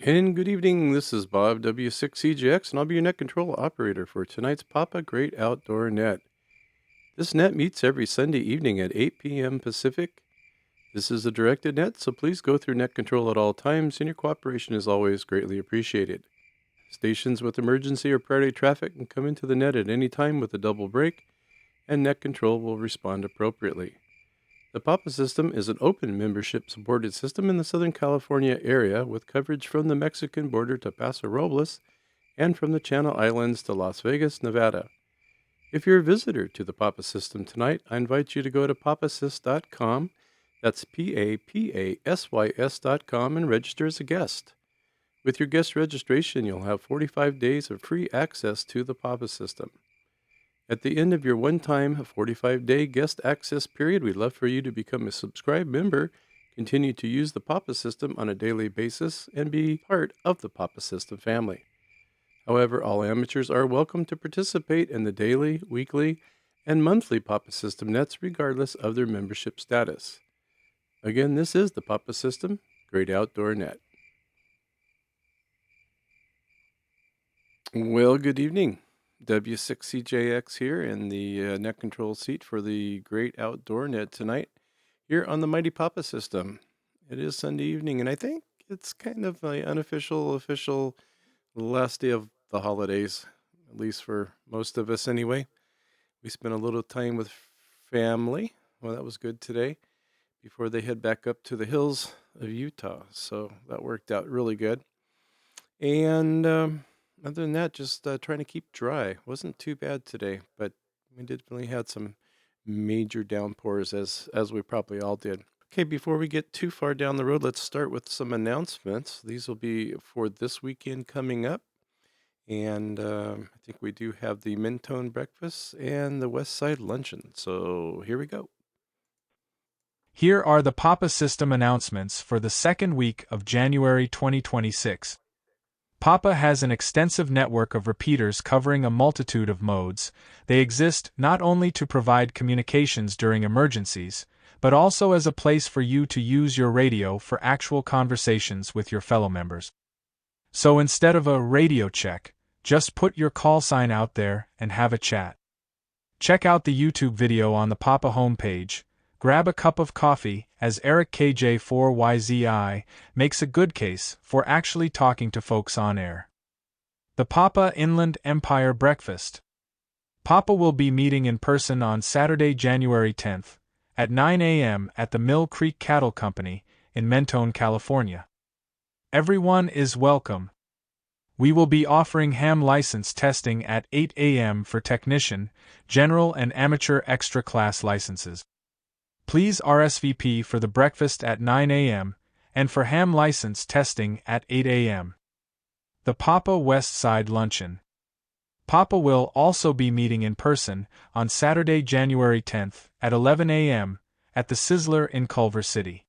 And good evening. This is Bob W6CGX, and I'll be your net control operator for tonight's Papa Great Outdoor Net. This net meets every Sunday evening at 8 p.m. Pacific. This is a directed net, so please go through net control at all times, and your cooperation is always greatly appreciated. Stations with emergency or priority traffic can come into the net at any time with a double break, and net control will respond appropriately. The Papa system is an open membership supported system in the Southern California area with coverage from the Mexican border to Paso Robles and from the Channel Islands to Las Vegas, Nevada. If you're a visitor to the Papa system tonight, I invite you to go to papasys.com. That's PAPASYS.com and register as a guest. With your guest registration, you'll have 45 days of free access to the Papa system. At the end of your one-time 45-day guest access period, we'd love for you to become a subscribed member, continue to use the Papa system on a daily basis, and be part of the Papa system family. However, all amateurs are welcome to participate in the daily, weekly, and monthly Papa system nets regardless of their membership status. Again, this is the Papa system Great Outdoor Net. Well, good evening. W6CJX here in the net control seat for the Great Outdoor Net tonight here on the Mighty Papa system. It is Sunday evening, and I think it's kind of my official last day of the holidays, at least for most of us anyway. We spent a little time with family. Well, that was good today before they head back up to the hills of Utah. So that worked out really good. And other than that, just trying to keep dry. Wasn't too bad today, but we definitely had some major downpours as we probably all did. Okay, before we get too far down the road, let's start with some announcements. These will be for this weekend coming up. And I think we do have the Mentone Breakfast and the West Side Luncheon. So here we go. Here are the Papa System announcements for the second week of January 2026. Papa has an extensive network of repeaters covering a multitude of modes. They exist not only to provide communications during emergencies, but also as a place for you to use your radio for actual conversations with your fellow members. So instead of a radio check, just put your call sign out there and have a chat. Check out the YouTube video on the Papa homepage. Grab a cup of coffee, as Eric KJ4YZI makes a good case for actually talking to folks on air. The Papa Inland Empire Breakfast. Papa will be meeting in person on Saturday, January 10th, at 9 a.m. at the Mill Creek Cattle Company in Mentone, California. Everyone is welcome. We will be offering ham license testing at 8 a.m. for technician, general and amateur extra class licenses. Please RSVP for the breakfast at 9 a.m. and for ham license testing at 8 a.m. The Papa West Side Luncheon. Papa will also be meeting in person on Saturday, January 10th at 11 a.m. at the Sizzler in Culver City.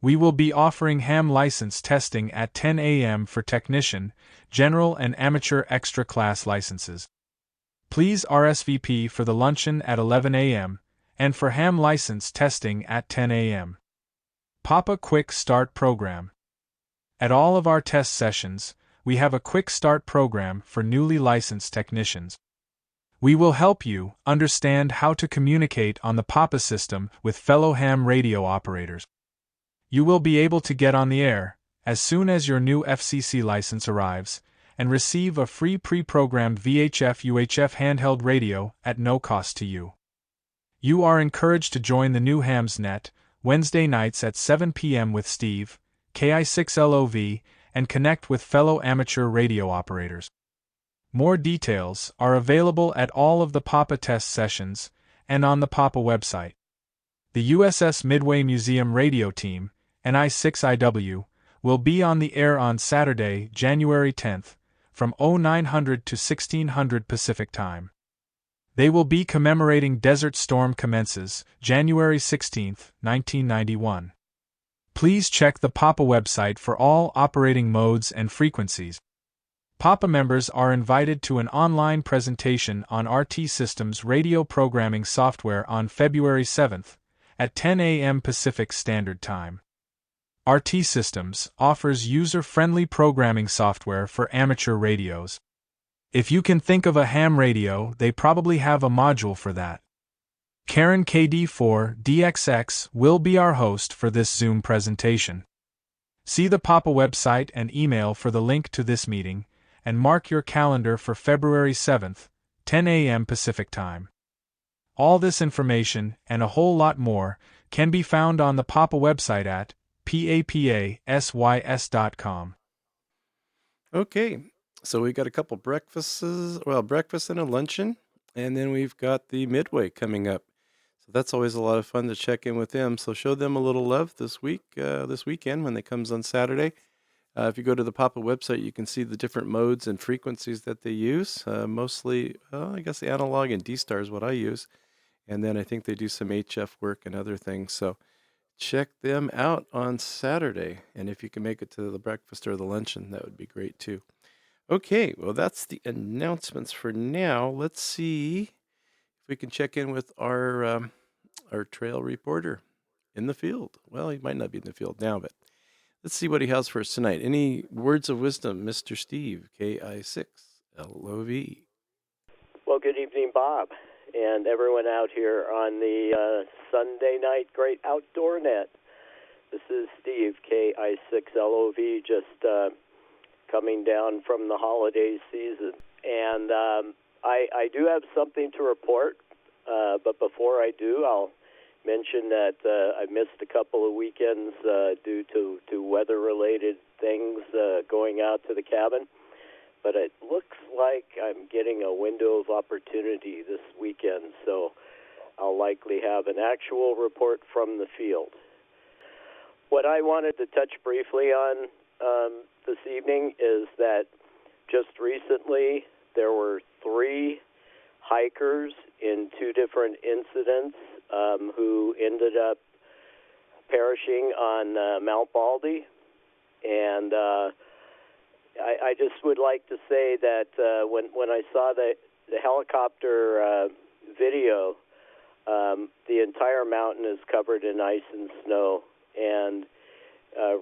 We will be offering ham license testing at 10 a.m. for technician, general and amateur extra class licenses. Please RSVP for the luncheon at 11 a.m. and for ham license testing at 10 a.m. Papa Quick Start Program. At all of our test sessions, we have a quick start program for newly licensed technicians. We will help you understand how to communicate on the Papa system with fellow ham radio operators. You will be able to get on the air as soon as your new FCC license arrives and receive a free pre-programmed VHF/UHF handheld radio at no cost to you. You are encouraged to join the new Hamsnet, Wednesday nights at 7 p.m. with Steve, KI6LOV, and connect with fellow amateur radio operators. More details are available at all of the Papa test sessions and on the Papa website. The USS Midway Museum radio team, NI6IW, will be on the air on Saturday, January 10th, from 0900 to 1600 Pacific Time. They will be commemorating Desert Storm Commences, January 16, 1991. Please check the Papa website for all operating modes and frequencies. Papa members are invited to an online presentation on RT Systems radio programming software on February 7th, at 10 a.m. Pacific Standard Time. RT Systems offers user-friendly programming software for amateur radios. If you can think of a ham radio, they probably have a module for that. Karen KD4DXX will be our host for this Zoom presentation. See the PAPA website and email for the link to this meeting, and mark your calendar for February 7th, 10 a.m. Pacific Time. All this information, and a whole lot more, can be found on the PAPA website at papasys.com. Okay, so we got a couple breakfast and a luncheon, and then we've got the Midway coming up. So that's always a lot of fun to check in with them. So show them a little love this weekend when they comes on Saturday. If you go to the PAPA website, you can see the different modes and frequencies that they use. Mostly, I guess the analog and D-Star is what I use. And then I think they do some HF work and other things. So check them out on Saturday. And if you can make it to the breakfast or the luncheon, that would be great too. Okay, well, that's the announcements for now. Let's see if we can check in with our trail reporter in the field. Well, he might not be in the field now, but let's see what he has for us tonight. Any words of wisdom, Mr. Steve, KI6LOV? Well, good evening, Bob, and everyone out here on the Sunday night Great Outdoor Net. This is Steve, KI6LOV, just coming down from the holiday season. And I do have something to report, but before I do, I'll mention that I missed a couple of weekends due to weather-related things going out to the cabin. But it looks like I'm getting a window of opportunity this weekend, so I'll likely have an actual report from the field. What I wanted to touch briefly on this evening is that just recently there were 3 hikers in 2 different incidents who ended up perishing on Mount Baldy, and I just would like to say that when I saw the helicopter video, the entire mountain is covered in ice and snow, and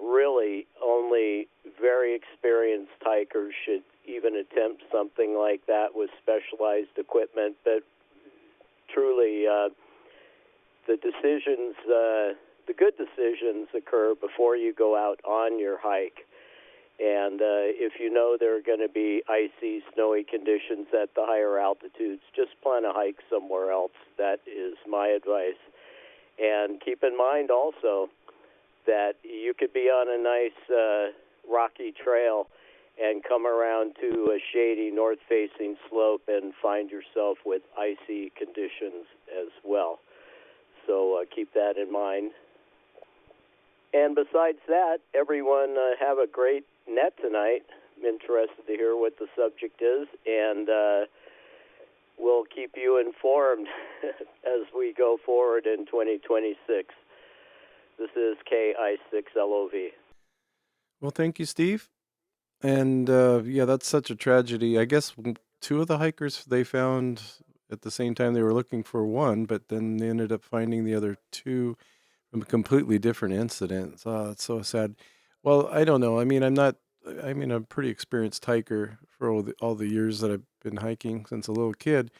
really only very experienced hikers should even attempt something like that with specialized equipment. But truly, the good decisions occur before you go out on your hike. And if you know there are going to be icy, snowy conditions at the higher altitudes, just plan a hike somewhere else. That is my advice. And keep in mind also that you could be on a nice rocky trail and come around to a shady north-facing slope and find yourself with icy conditions as well. So keep that in mind. And besides that, everyone have a great net tonight. I'm interested to hear what the subject is, and we'll keep you informed as we go forward in 2026. This is KI6LOV. Well, thank you, Steve. And yeah, that's such a tragedy. I guess 2 of the hikers they found at the same time. They were looking for one, but then they ended up finding the other 2 from completely different incidents. Oh, it's so sad. Well, I don't know. I mean, I'm a pretty experienced hiker for all the years that I've been hiking since a little kid,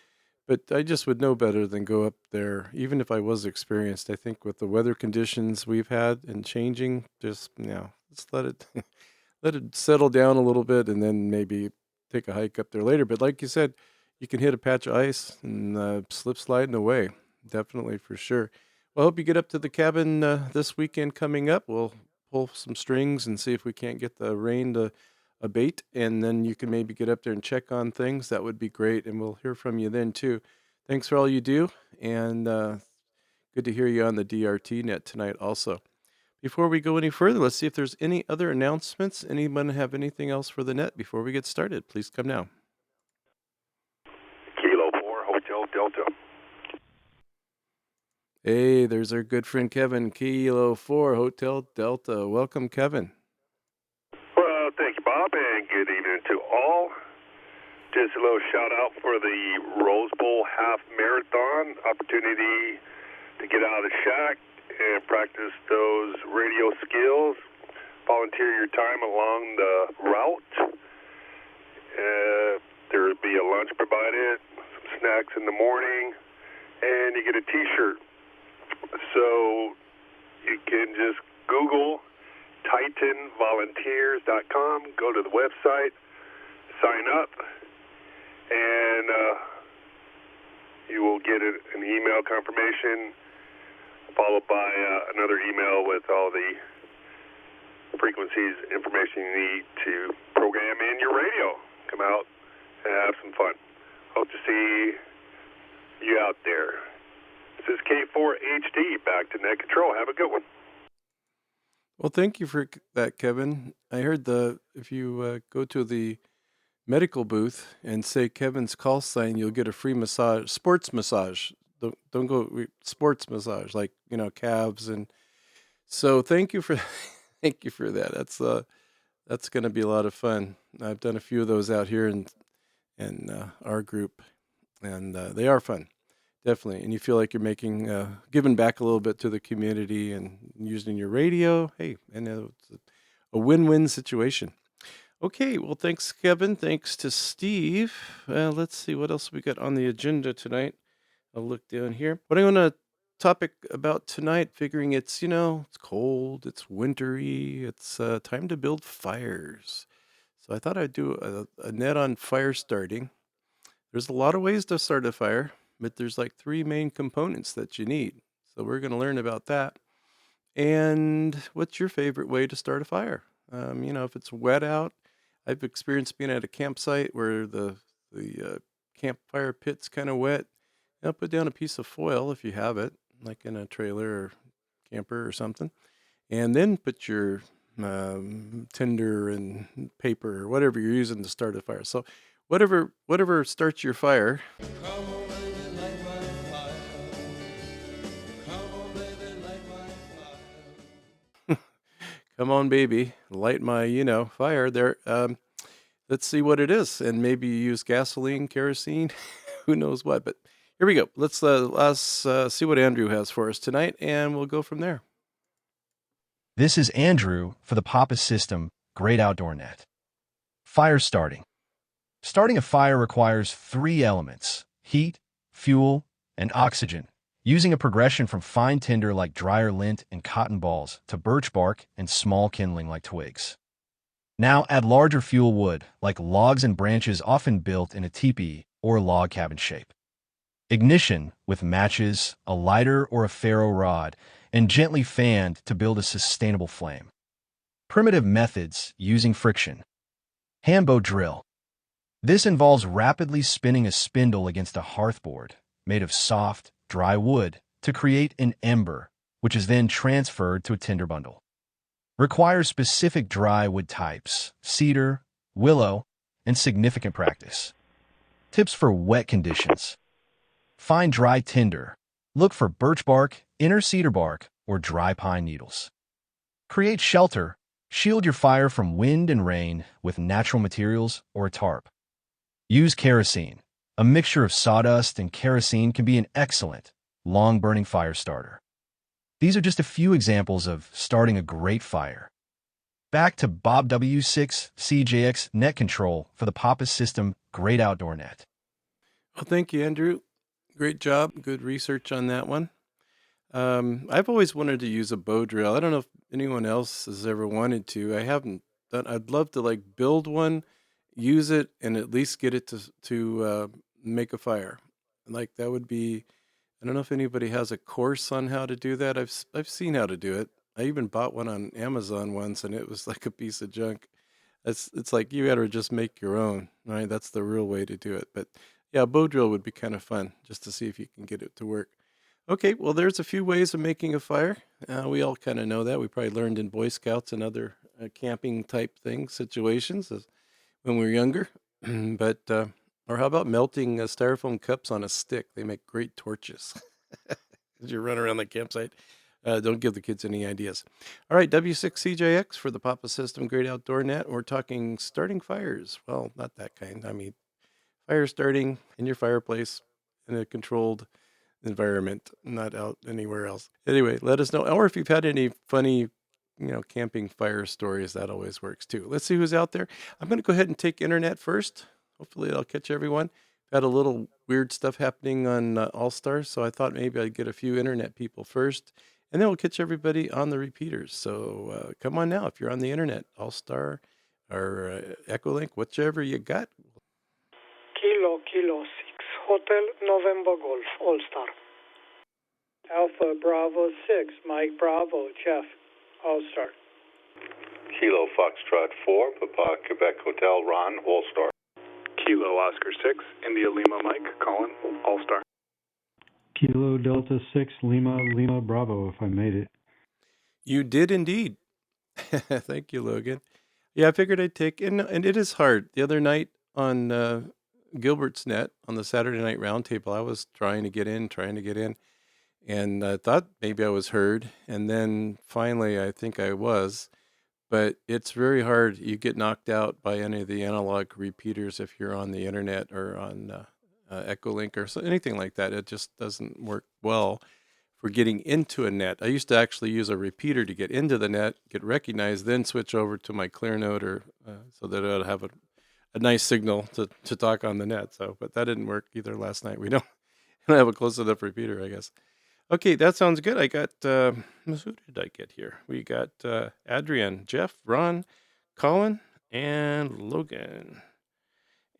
but I just would know better than go up there, even if I was experienced. I think with the weather conditions we've had and changing, just, let's let it let it settle down a little bit and then maybe take a hike up there later. But like you said, you can hit a patch of ice and slip sliding away. Definitely, for sure. Well, I hope you get up to the cabin this weekend coming up. We'll pull some strings and see if we can't get the rain to abate, and then you can maybe get up there and check on things. That would be great, and we'll hear from you then too. Thanks for all you do, and good to hear you on the DRT net tonight also. Before we go any further, let's see if there's any other announcements. Anyone have anything else for the net before we get started? Please come now. Kilo 4, Hotel Delta. Hey, there's our good friend Kevin, Kilo 4, Hotel Delta. Welcome, Kevin. Well, thank you, Bob, and good evening to all. Just a little shout out for the Rose Bowl half marathon opportunity to get out of the shack and practice those radio skills volunteer your time along the route. There will be a lunch provided, some snacks in the morning, and you get a T-shirt. So you can just Google TitanVolunteers.com, go to the website, sign up, and you will get an email confirmation followed by another email with all the frequencies, information you need to program in your radio. Come out and have some fun. Hope to see you out there. This is K4HD, back to Net Control. Have a good one. Well, thank you for that, Kevin. I heard if you go to the medical booth and say Kevin's call sign, you'll get a free massage, sports massage. Don't go sports massage, like, calves. And so thank you for thank you for that. That's going to be a lot of fun. I've done a few of those out here in our group, and they are fun, definitely. And you feel like you're giving back a little bit to the community and using your radio. Hey, and it's a win-win situation. Okay, well, thanks, Kevin. Thanks to Steve. Let's see what else we got on the agenda tonight. I'll look down here. What I want to topic about tonight, figuring it's cold, it's wintry, it's time to build fires. So I thought I'd do a net on fire starting. There's a lot of ways to start a fire, but there's like 3 main components that you need. So we're going to learn about that. And what's your favorite way to start a fire? If it's wet out, I've experienced being at a campsite where the campfire pit's kind of wet. Put down a piece of foil if you have it, like in a trailer or camper or something, and then put your tinder and paper or whatever you're using to start a fire. So whatever starts your fire. Come on, baby, light my fire there. Let's see what it is, and maybe you use gasoline, kerosene, who knows what, but here we go. Let's see what Andrew has for us tonight, and we'll go from there. This is Andrew for the Papa System Great Outdoor Net. Fire starting. Starting a fire requires 3 elements: heat, fuel, and oxygen, using a progression from fine tinder like dryer lint and cotton balls to birch bark and small kindling like twigs. Now add larger fuel wood, like logs and branches often built in a teepee or log cabin shape. Ignition with matches, a lighter or a ferro rod, and gently fanned to build a sustainable flame. Primitive methods using friction. Hambo drill. This involves rapidly spinning a spindle against a hearthboard made of soft, dry wood to create an ember, which is then transferred to a tinder bundle. Requires specific dry wood types, cedar, willow, and significant practice. Tips for wet conditions. Find dry tinder. Look for birch bark, inner cedar bark, or dry pine needles. Create shelter. Shield your fire from wind and rain with natural materials or a tarp. Use kerosene. A mixture of sawdust and kerosene can be an excellent, long-burning fire starter. These are just a few examples of starting a great fire. Back to Bob W6CJX Net Control for the Papa System Great Outdoor Net. Well, thank you, Andrew. Great job. Good research on that one. I've always wanted to use a bow drill. I don't know if anyone else has ever wanted to. I haven't done. I'd love to build one, use it, and at least get it to make a fire. That would be. I don't know if anybody has a course on how to do that. I've seen how to do it. I even bought one on Amazon once, and it was like a piece of junk. It's like you got to just make your own, right? That's the real way to do it. But yeah, a bow drill would be kind of fun just to see if you can get it to work. Okay, well, there's a few ways of making a fire. We all kind of know that. We probably learned in Boy Scouts and other camping type situations when we were younger. But or how about melting styrofoam cups on a stick? They make great torches as you run around the campsite. Don't give the kids any ideas. All right, W6CJX for the Papa System Great Outdoor Net. We're talking starting fires. Well, not that kind. I mean, fire starting in your fireplace in a controlled environment, not out anywhere else. Anyway, let us know. Or if you've had any funny camping fire stories. That always works too. Let's see who's out there. I'm going to go ahead and take internet first. Hopefully it'll catch everyone. Had a little weird stuff happening on All Star, so I thought maybe I'd get a few internet people first, and then we'll catch everybody on the repeaters. So come on now, if you're on the internet, All Star or Echolink, whichever you got. Kilo 6 Hotel November Golf All Star. Alpha Bravo 6 Mike Bravo Jeff All Star. Kilo Foxtrot 4 Papa Quebec Hotel Ron All Star. Kilo Oscar 6 India Lima Mike Colin All Star. Kilo Delta 6 Lima Bravo, if I made it. You did indeed. Thank you, Logan. Yeah, I figured I'd take, and it is hard. The other night on Gilbert's Net, on the Saturday Night Roundtable, I was trying to get in, and I thought maybe I was heard, and then finally I think I was, but it's very hard. You get knocked out by any of the analog repeaters if you're on the internet or on Echolink or anything like that. It just doesn't work well for getting into a net. I used to actually use a repeater to get into the net, get recognized, then switch over to my ClearNote or so that it would have a nice signal to talk on the net. So, but that didn't work either last night. We don't have a close enough repeater, I guess. Okay, that sounds good. I got, who did I get here? We got Adrian, Jeff, Ron, Colin, and Logan.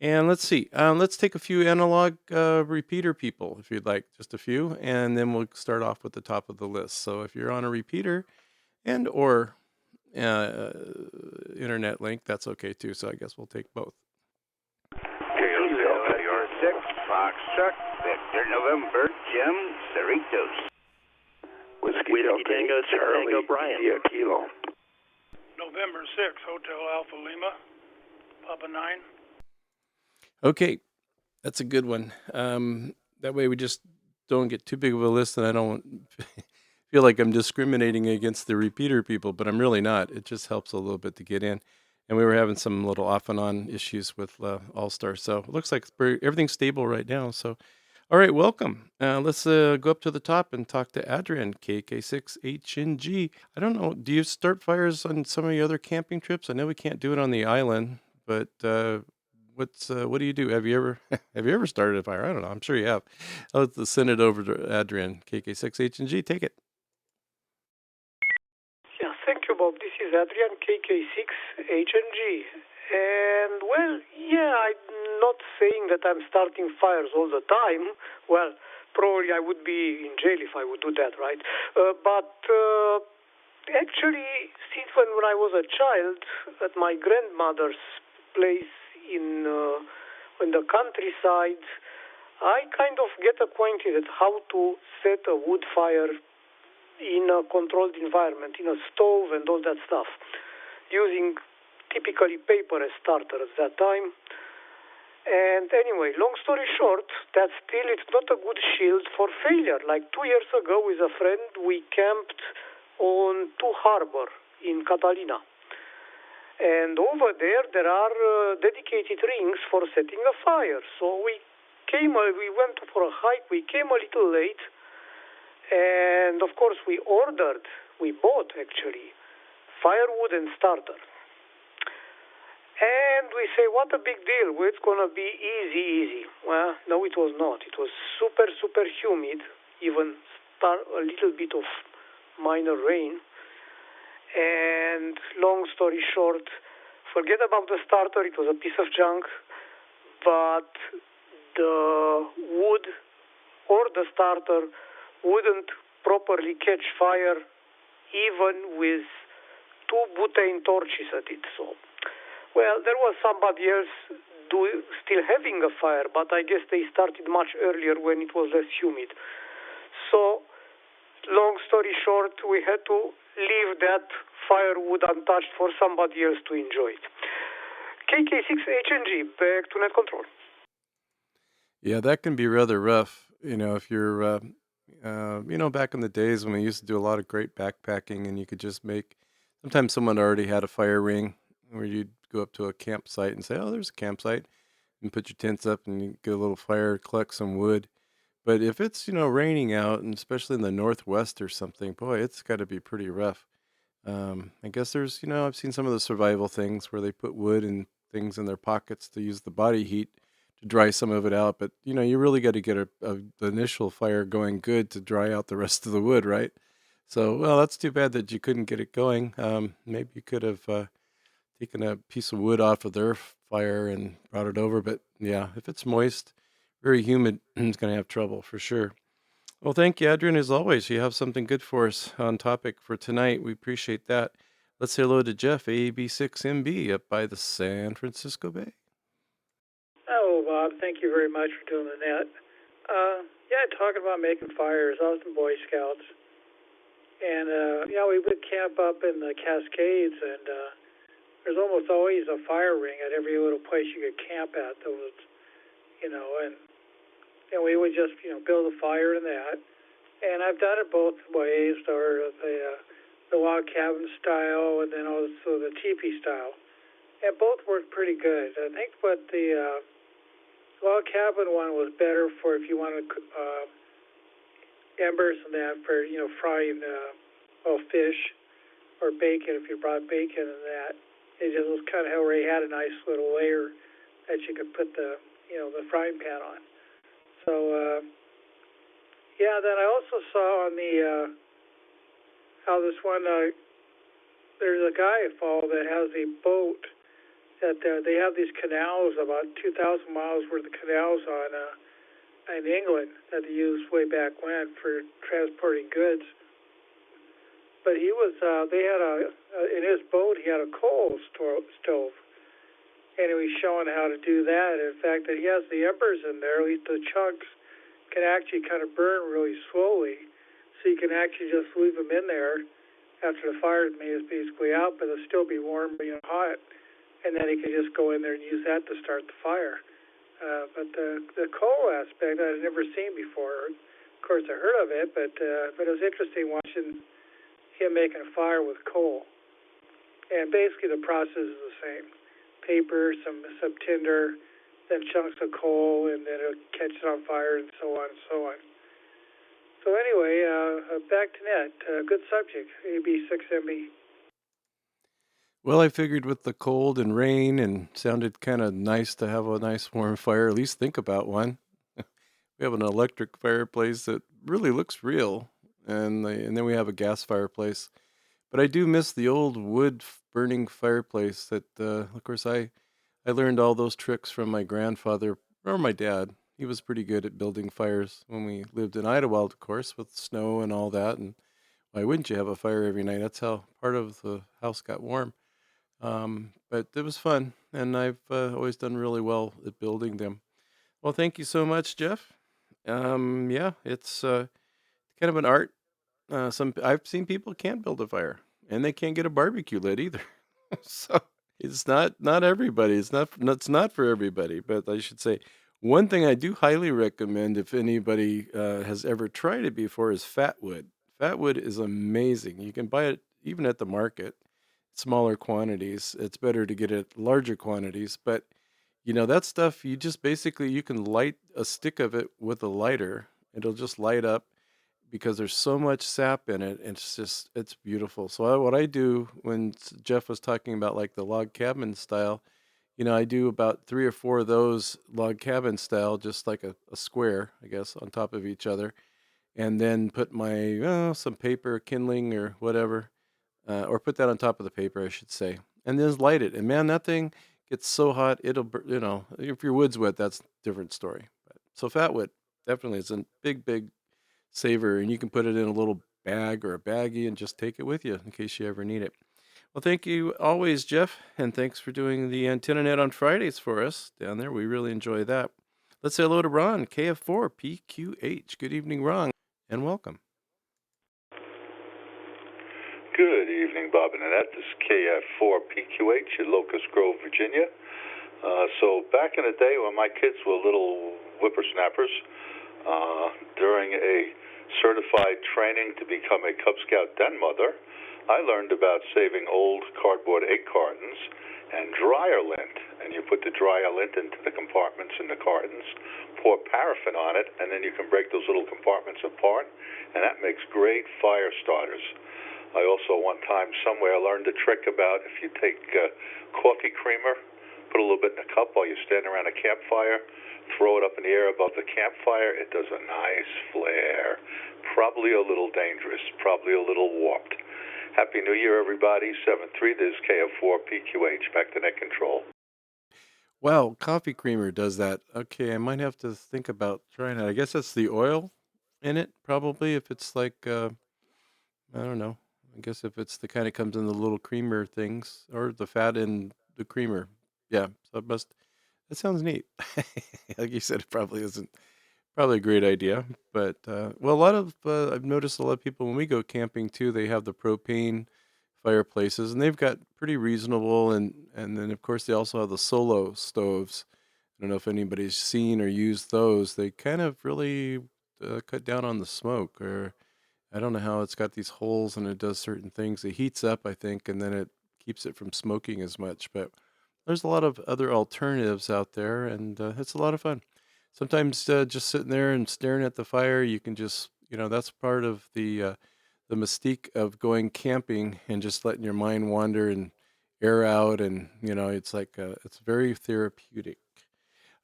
And let's see. Let's take a few analog repeater people, if you'd like, just a few, and then we'll start off with the top of the list. So if you're on a repeater and or internet link, that's okay too. So I guess we'll take both. Kilo 6 Foxtrot Victor November Jim Cerritos. Whiskey Tango Charlie Brian. Kilo. November 6 Hotel Alpha Lima Papa 9. Okay, that's a good one. That way we just don't get too big of a list, and I don't feel like I'm discriminating against the repeater people, but I'm really not. It just helps a little bit to get in. And we were having some little off and on issues with All Star, so it looks like everything's stable right now. So, all right, welcome. Let's go up to the top and talk to Adrian, KK6HNG. I don't know, do you start fires on some of your other camping trips? I know we can't do it on the island, but what do you do? Have you ever started a fire? I don't know. I'm sure you have. Let's send it over to Adrian, KK6HNG. Take it. Yeah, thank you, Bob. This is Adrian, KK6HNG. And, well, yeah, I'm not saying that I'm starting fires all the time. Well, probably I would be in jail if I would do that, right? But actually, since when I was a child, at my grandmother's place in the countryside, I kind of get acquainted with how to set a wood fire in a controlled environment, in a stove and all that stuff, using typically paper as starter at that time. And anyway, long story short, that still it's not a good shield for failure. Like 2 years ago with a friend, we camped on Two Harbor in Catalina. And over there are dedicated rings for setting a fire. So we went for a hike, we came a little late, and of course we bought actually, firewood and starter. And we say, what a big deal, it's going to be easy. Well, no, it was not. It was super, super humid, even a little bit of minor rain. And long story short, forget about the starter, it was a piece of junk, but the wood or the starter wouldn't properly catch fire even with 2 butane torches at it. So, well, there was somebody else still having a fire, but I guess they started much earlier when it was less humid. So, long story short, we had to leave that firewood untouched for somebody else to enjoy it. KK6HNG, back to net control. Yeah, that can be rather rough. If you're, back in the days when we used to do a lot of great backpacking, and you could just sometimes someone already had a fire ring where you'd go up to a campsite and say, oh, there's a campsite, and put your tents up and you get a little fire, collect some wood. But if it's, raining out, and especially in the Northwest or something, boy, it's got to be pretty rough. I guess there's, I've seen some of the survival things where they put wood and things in their pockets to use the body heat to dry some of it out. But, you really got to get the initial fire going good to dry out the rest of the wood, right? So, well, that's too bad that you couldn't get it going. Maybe you could have taken a piece of wood off of their fire and brought it over. But yeah, if it's moist, very humid, it's going to have trouble for sure. Well, thank you, Adrian. As always, you have something good for us on topic for tonight. We appreciate that. Let's say hello to Jeff, AB6MB, up by the San Francisco Bay. Oh, Bob, thank you very much for doing the net. Talking about making fires. I was in Boy Scouts. And, we would camp up in the Cascades, and there's almost always a fire ring at every little place you could camp at. There was, and we would just, build a fire in that. And I've done it both ways, or the log cabin style, and then also the teepee style. And both worked pretty good. I think what the log cabin one was better for if you wanted embers and that for, frying fish or bacon, if you brought bacon and that. It just was kind of how Ray had a nice little layer that you could put the frying pan on. So, then I also saw on the, how this one, there's a guy I follow that has a boat that they have these canals, about 2,000 miles worth of canals in England that they used way back when for transporting goods. But he was, they had in his boat, he had a coal stove. And he was showing how to do that. In fact, that he has the embers in there, at least the chunks can actually kind of burn really slowly. So you can actually just leave them in there after the fire is basically out, but it'll still be warm, hot. And then he can just go in there and use that to start the fire. But the coal aspect I'd never seen before. Of course, I heard of it, but it was interesting watching him making a fire with coal. And basically the process is the same. Paper, some tinder, then chunks of coal, and then it'll catch it on fire, and so on and so on. So anyway, back to net. Good subject, AB6MB. Well, I figured with the cold and rain, and sounded kind of nice to have a nice warm fire, at least think about one. We have an electric fireplace that really looks real, and then we have a gas fireplace. But I do miss the old wood burning fireplace that, of course, I learned all those tricks from my grandfather or my dad. He was pretty good at building fires when we lived in Idlewild, of course, with snow and all that. And why wouldn't you have a fire every night? That's how part of the house got warm. But it was fun, and I've always done really well at building them. Well, thank you so much, Jeff. It's kind of an art. I've seen people can't build a fire, and they can't get a barbecue lit either. So it's not everybody. It's not for everybody. But I should say, one thing I do highly recommend if anybody has ever tried it before is fat wood. Fat wood is amazing. You can buy it even at the market, smaller quantities. It's better to get it larger quantities, but that stuff you just basically you can light a stick of it with a lighter. It'll just light up because there's so much sap in it. It's beautiful. So what I do when Jeff was talking about like the log cabin style, I do about 3 or 4 of those log cabin style, just like a square, I guess, on top of each other, and then put my some paper, kindling or whatever, or put that on top of the paper, I should say, and then just light it. And man, that thing gets so hot, it'll, if your wood's wet, that's a different story. So fat wood definitely is a big saver, and you can put it in a little bag or a baggie and just take it with you in case you ever need it. Well, thank you always, Jeff, and thanks for doing the Antenna Net on Fridays for us down there. We really enjoy that. Let's say hello to Ron, KF4PQH. Good evening, Ron, and welcome. Good evening, Bob and Annette. This is KF4PQH in Locust Grove, Virginia. So back in the day when my kids were little whippersnappers, during a certified training to become a Cub Scout den mother, I learned about saving old cardboard egg cartons and dryer lint. And you put the dryer lint into the compartments in the cartons, pour paraffin on it, and then you can break those little compartments apart, and that makes great fire starters. I also one time somewhere learned a trick about if you take coffee creamer, put a little bit in a cup while you're standing around a campfire, throw it up in the air above the campfire, it does a nice flare. Probably a little dangerous, probably a little warped. Happy New Year, everybody. 7-3, this is KF4PQH, back to net control. Wow, coffee creamer does that. Okay, I might have to think about trying it. I guess that's the oil in it, probably, if it's like, I don't know. I guess if it's the kind that comes in the little creamer things, or the fat in the creamer. Yeah, so that sounds neat. Like you said, it probably isn't probably a great idea. But, well, I've noticed a lot of people when we go camping too, they have the propane fireplaces, and they've got pretty reasonable, and then of course they also have the solo stoves. I don't know if anybody's seen or used those. They kind of really cut down on the smoke, or I don't know how it's got these holes and it does certain things. It heats up, I think, and then it keeps it from smoking as much. But there's a lot of other alternatives out there, and it's a lot of fun. Sometimes just sitting there and staring at the fire, you can just, that's part of the mystique of going camping and just letting your mind wander and air out, and it's like it's very therapeutic.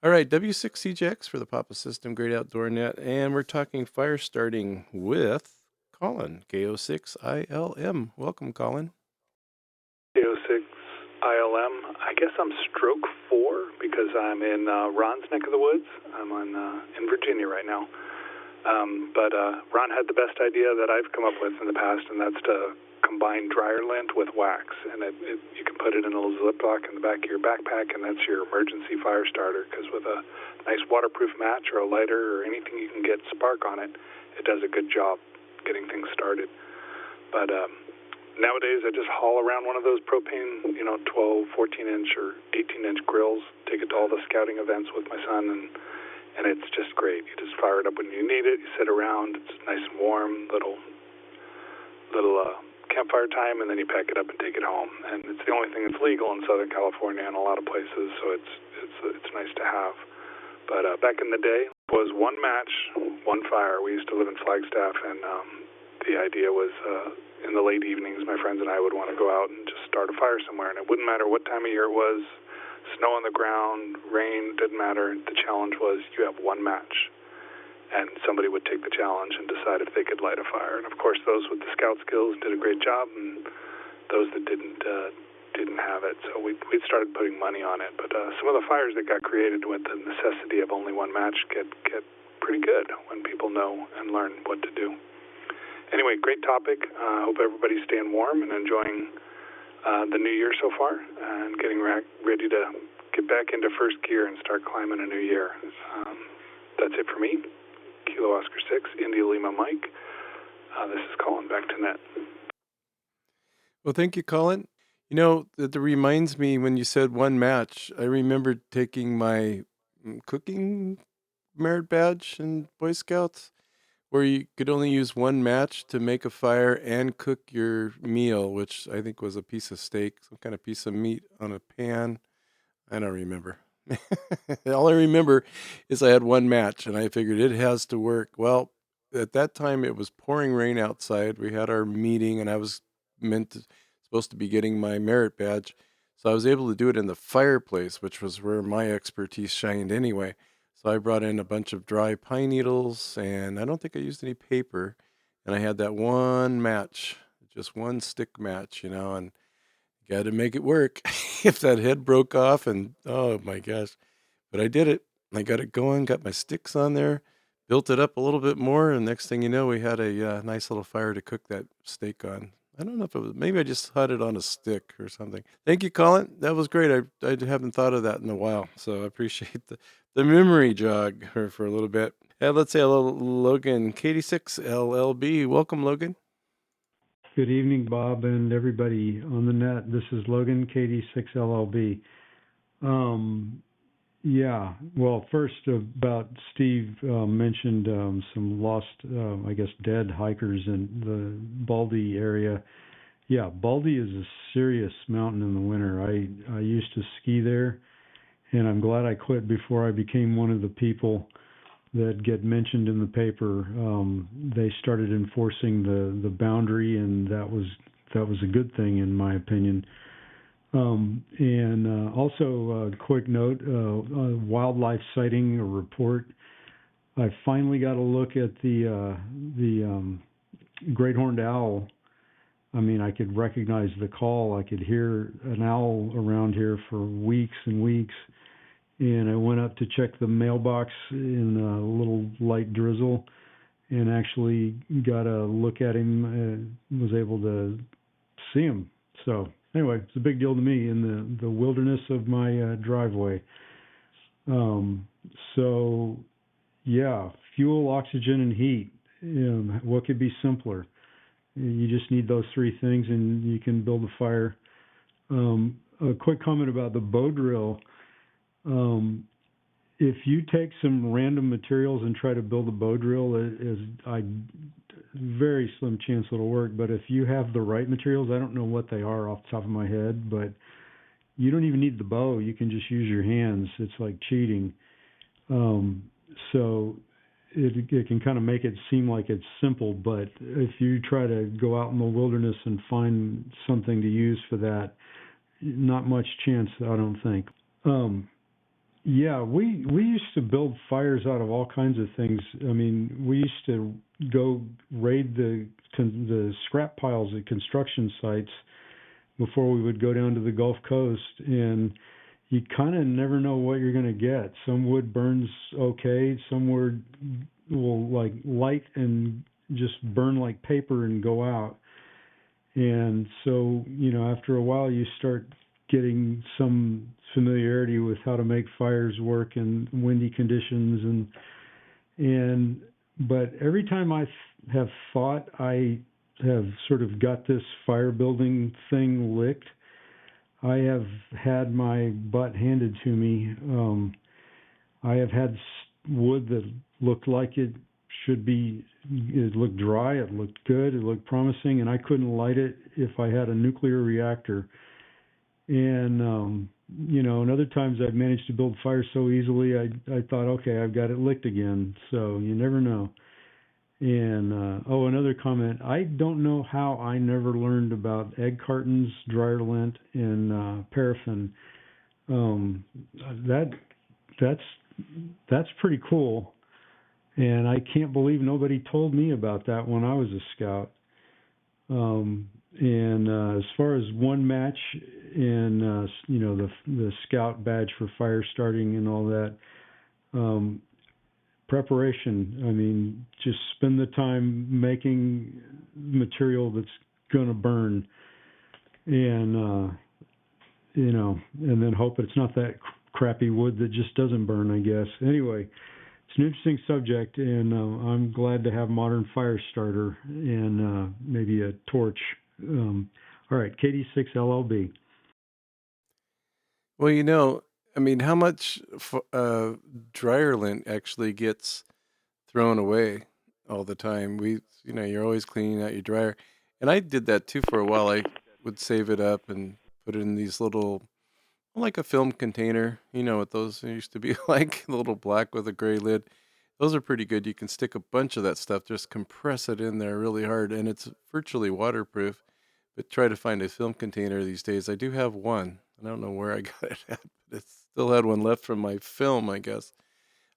All right, W6CJX for the Papa System, Great Outdoor Net, and we're talking fire starting with Colin, KO6ILM. Welcome, Colin. KO6ILM. I guess I'm stroke 4 because I'm in Ron's neck of the woods. I'm in Virginia right now. But Ron had the best idea that I've come up with in the past, and that's to combine dryer lint with wax. And you can put it in a little Ziploc in the back of your backpack, and that's your emergency fire starter, because with a nice waterproof match or a lighter or anything you can get spark on it, it does a good job getting things started. But nowadays I just haul around one of those propane, 12, 14-inch or 18-inch grills, take it to all the scouting events with my son, and it's just great. You just fire it up when you need it. You sit around. It's nice and warm, little campfire time, and then you pack it up and take it home. And it's the only thing that's legal in Southern California and a lot of places, so it's nice to have. But back in the day, it was one match, one fire. We used to live in Flagstaff, and the idea was in the late evenings, my friends and I would want to go out and just start a fire somewhere, and it wouldn't matter what time of year it was. Snow on the ground, rain, didn't matter. The challenge was you have one match, and somebody would take the challenge and decide if they could light a fire. And of course, those with the scout skills did a great job, and those that didn't have it. So we started putting money on it. But some of the fires that got created with the necessity of only one match get pretty good when people know and learn what to do. Anyway, great topic. Hope everybody's staying warm and enjoying the new year so far, and getting ready to get back into first gear and start climbing a new year. That's it for me. Kilo Oscar 6, India Lima Mike. This is Colin, back to net. Well, thank you, Colin. That reminds me, when you said one match, I remember taking my cooking merit badge in Boy Scouts, where you could only use one match to make a fire and cook your meal, which I think was a piece of steak, some kind of piece of meat on a pan. I don't remember. All I remember is I had one match, and I figured it has to work. Well, at that time, it was pouring rain outside. We had our meeting, and I was supposed to be getting my merit badge. So I was able to do it in the fireplace, which was where my expertise shined anyway. So I brought in a bunch of dry pine needles, and I don't think I used any paper. And I had that one match, just one stick match, and got to make it work. If that head broke off, and oh my gosh. But I did it. I got it going, got my sticks on there, built it up a little bit more, and next thing you know, we had a nice little fire to cook that steak on. I don't know if it was, maybe I just had it on a stick or something. Thank you, Colin. That was great. I haven't thought of that in a while, so I appreciate the memory jog for a little bit. Let's say hello, Logan, KD6LLB. Welcome, Logan. Good evening, Bob, and everybody on the net. This is Logan, KD6LLB. Yeah, well, first about Steve mentioned some lost, I guess, dead hikers in the Baldy area. Yeah, Baldy is a serious mountain in the winter. I used to ski there, and I'm glad I quit before I became one of the people that get mentioned in the paper, they started enforcing the boundary, and that was a good thing in my opinion. And also, a quick note: a wildlife sighting a report. I finally got a look at the great horned owl. I mean, I could recognize the call. I could hear an owl around here for weeks and weeks. And I went up to check the mailbox in a little light drizzle, and actually got a look at him and was able to see him. So anyway, it's a big deal to me in the wilderness of my driveway. So yeah, fuel, oxygen, and heat. What could be simpler? You just need those three things, and you can build a fire. A quick comment about the bow drill. If you take some random materials and try to build a bow drill, very slim chance it'll work. But if you have the right materials, I don't know what they are off the top of my head, but you don't even need the bow. You can just use your hands. It's like cheating. So it can kind of make it seem like it's simple, but if you try to go out in the wilderness and find something to use for that, not much chance, I don't think. Yeah, we used to build fires out of all kinds of things. I mean, we used to go raid the scrap piles at construction sites before we would go down to the Gulf Coast, and you kind of never know what you're going to get. Some wood burns okay, some wood will like light and just burn like paper and go out. And so, after a while you start getting some familiarity with how to make fires work in windy conditions, but every time I have thought I have sort of got this fire building thing licked, I have had my butt handed to me. I have had wood that looked like it should be. It looked dry, it looked good, it looked promising, and I couldn't light it if I had a nuclear reactor. And and other times I've managed to build fires so easily, I thought, okay, I've got it licked again. So you never know. And another comment: I don't know how I never learned about egg cartons, dryer lint, and paraffin. That's pretty cool. And I can't believe nobody told me about that when I was a scout. As far as one match and the scout badge for fire starting and all that, preparation. I mean, just spend the time making material that's going to burn, and and then hope it's not that crappy wood that just doesn't burn, I guess. Anyway, it's an interesting subject, and I'm glad to have modern fire starter and maybe a torch. All right, KD6 LLB. Well, I mean, how much dryer lint actually gets thrown away all the time? You're always cleaning out your dryer. And I did that too for a while. I would save it up and put it in these little, like a film container. You know what those used to be like, a little black with a gray lid. Those are pretty good. You can stick a bunch of that stuff, just compress it in there really hard, and it's virtually waterproof. But try to find a film container these days. I do have one. I don't know where I got it at, but it still had one left from my film, I guess.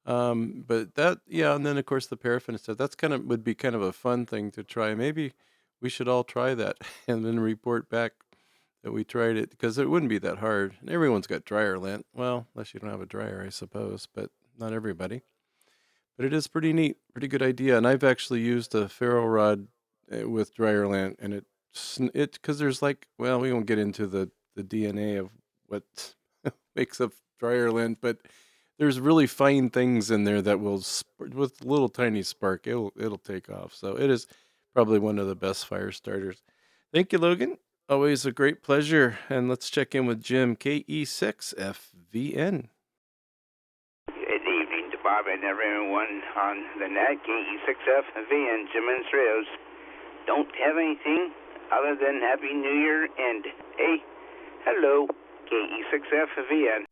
But that, yeah, and then of course the paraffin stuff. Would be kind of a fun thing to try. Maybe we should all try that and then report back that we tried it, because it wouldn't be that hard. And everyone's got dryer lint. Well, unless you don't have a dryer, I suppose, but not everybody. But it is pretty neat, pretty good idea. And I've actually used a ferro rod with dryer lint, and because there's we won't get into the DNA of what makes up dryer lint, but there's really fine things in there that will, with a little tiny spark, it'll take off. So it is probably one of the best fire starters. Thank you, Logan. Always a great pleasure. And let's check in with Jim, KE6FVN. Good evening to Bob and everyone on the net. KE6FVN, Jim Enstrios. Don't have anything other than Happy New Year and hello, KE6FVN.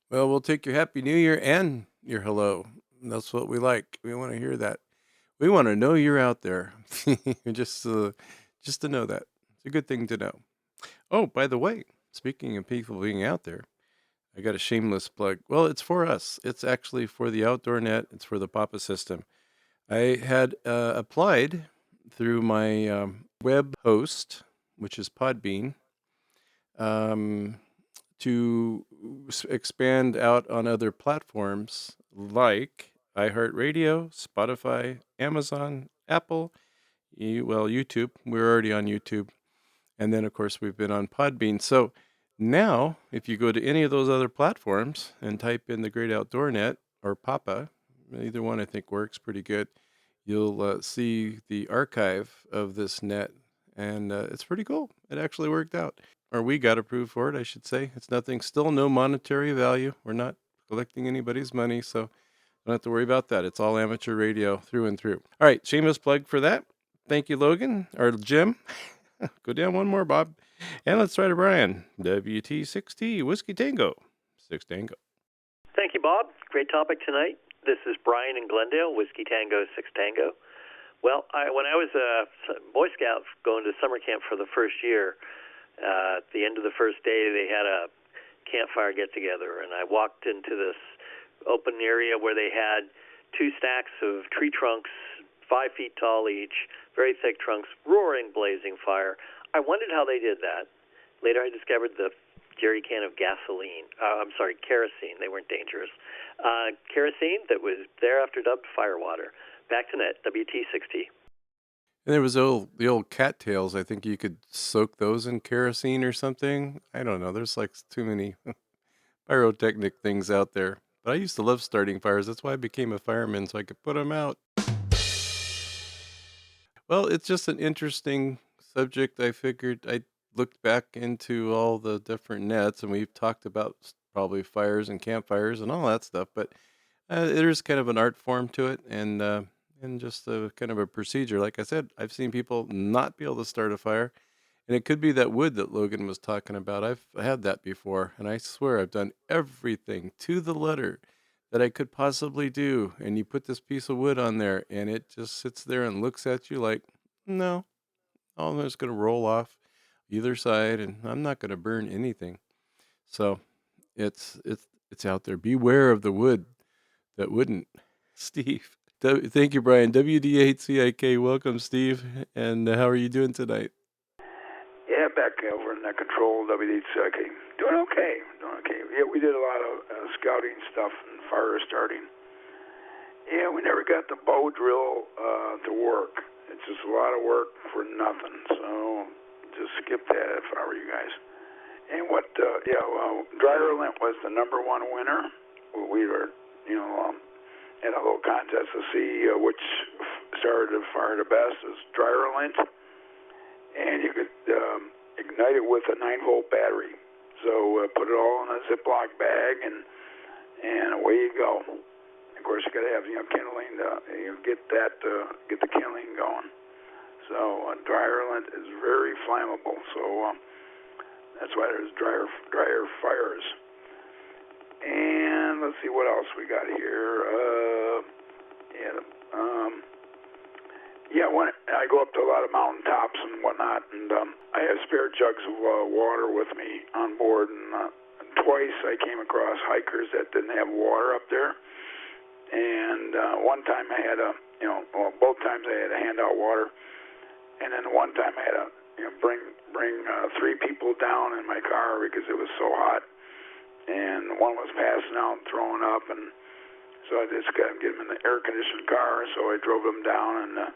Well, we'll take your Happy New Year and your hello. That's what we like. We want to hear that. We want to know you're out there. just to know that. It's a good thing to know. Oh, by the way, speaking of people being out there, I got a shameless plug. Well, it's for us. It's actually for the Outdoor Net. It's for the Papa system. I had applied through my web host, which is Podbean, to expand out on other platforms like iHeartRadio, Spotify, Amazon, Apple, YouTube. We're already on YouTube. And then, of course, we've been on Podbean. So now, if you go to any of those other platforms and type in the Great Outdoor Net or Papa, either one I think works pretty good, you'll see the archive of this net. And it's pretty cool. It actually worked out. Or we got approved for it, I should say. It's nothing, still no monetary value. We're not collecting anybody's money, so don't have to worry about that. It's all amateur radio through and through. All right, shameless plug for that. Thank you, Logan, or Jim. Go down one more, Bob. And let's try to Brian. WT6T, Whiskey Tango, 6 Tango. Thank you, Bob. Great topic tonight. This is Brian in Glendale, Whiskey Tango, 6 Tango. Well, when I was a Boy Scout going to summer camp for the first year, at the end of the first day, they had a campfire get-together, and I walked into this open area where they had 2 stacks of tree trunks, 5 feet tall each, very thick trunks, roaring, blazing fire. I wondered how they did that. Later, I discovered the jerry can of kerosene. They weren't dangerous. Kerosene that was thereafter dubbed firewater. Back to net, WT60. And there was the old cattails. I think you could soak those in kerosene or something. I don't know. There's like too many pyrotechnic things out there. But I used to love starting fires. That's why I became a fireman, so I could put them out. Well, it's just an interesting subject. I figured I looked back into all the different nets, and we've talked about probably fires and campfires and all that stuff. But there's kind of an art form to it, and just a kind of a procedure. Like I said, I've seen people not be able to start a fire, and it could be that wood that Logan was talking about. I've had that before, and I swear I've done everything to the letter that I could possibly do. And you put this piece of wood on there, and it just sits there and looks at you like, no, I'm just going to roll off either side, and I'm not going to burn anything. So it's out there. Beware of the wood that wouldn't. Steve. Thank you, Brian. WD8CIK. Welcome, Steve. And how are you doing tonight? Yeah, back over in that control, WD8CIK. Doing okay. Yeah, we did a lot of scouting stuff and fire starting. Yeah, we never got the bow drill to work. It's just a lot of work for nothing. So just skip that if I were you guys. And Dryer Lint was the #1 winner. We were, in a little contest to see which started to fire the best. Is Dryer Lint, and you could ignite it with a 9-volt battery. So put it all in a Ziploc bag, and away you go. Of course, you got to have kindling to get the kindling going. So Dryer Lint is very flammable. So that's why there's dryer fires. And let's see what else we got here. When I go up to a lot of mountain tops and whatnot, and I have spare jugs of water with me on board. And twice I came across hikers that didn't have water up there. And one time I had both times I had to hand out water. And then one time I had to bring 3 people down in my car because it was so hot. And one was passing out and throwing up, and so I just got to get him in the air-conditioned car, so I drove him down, and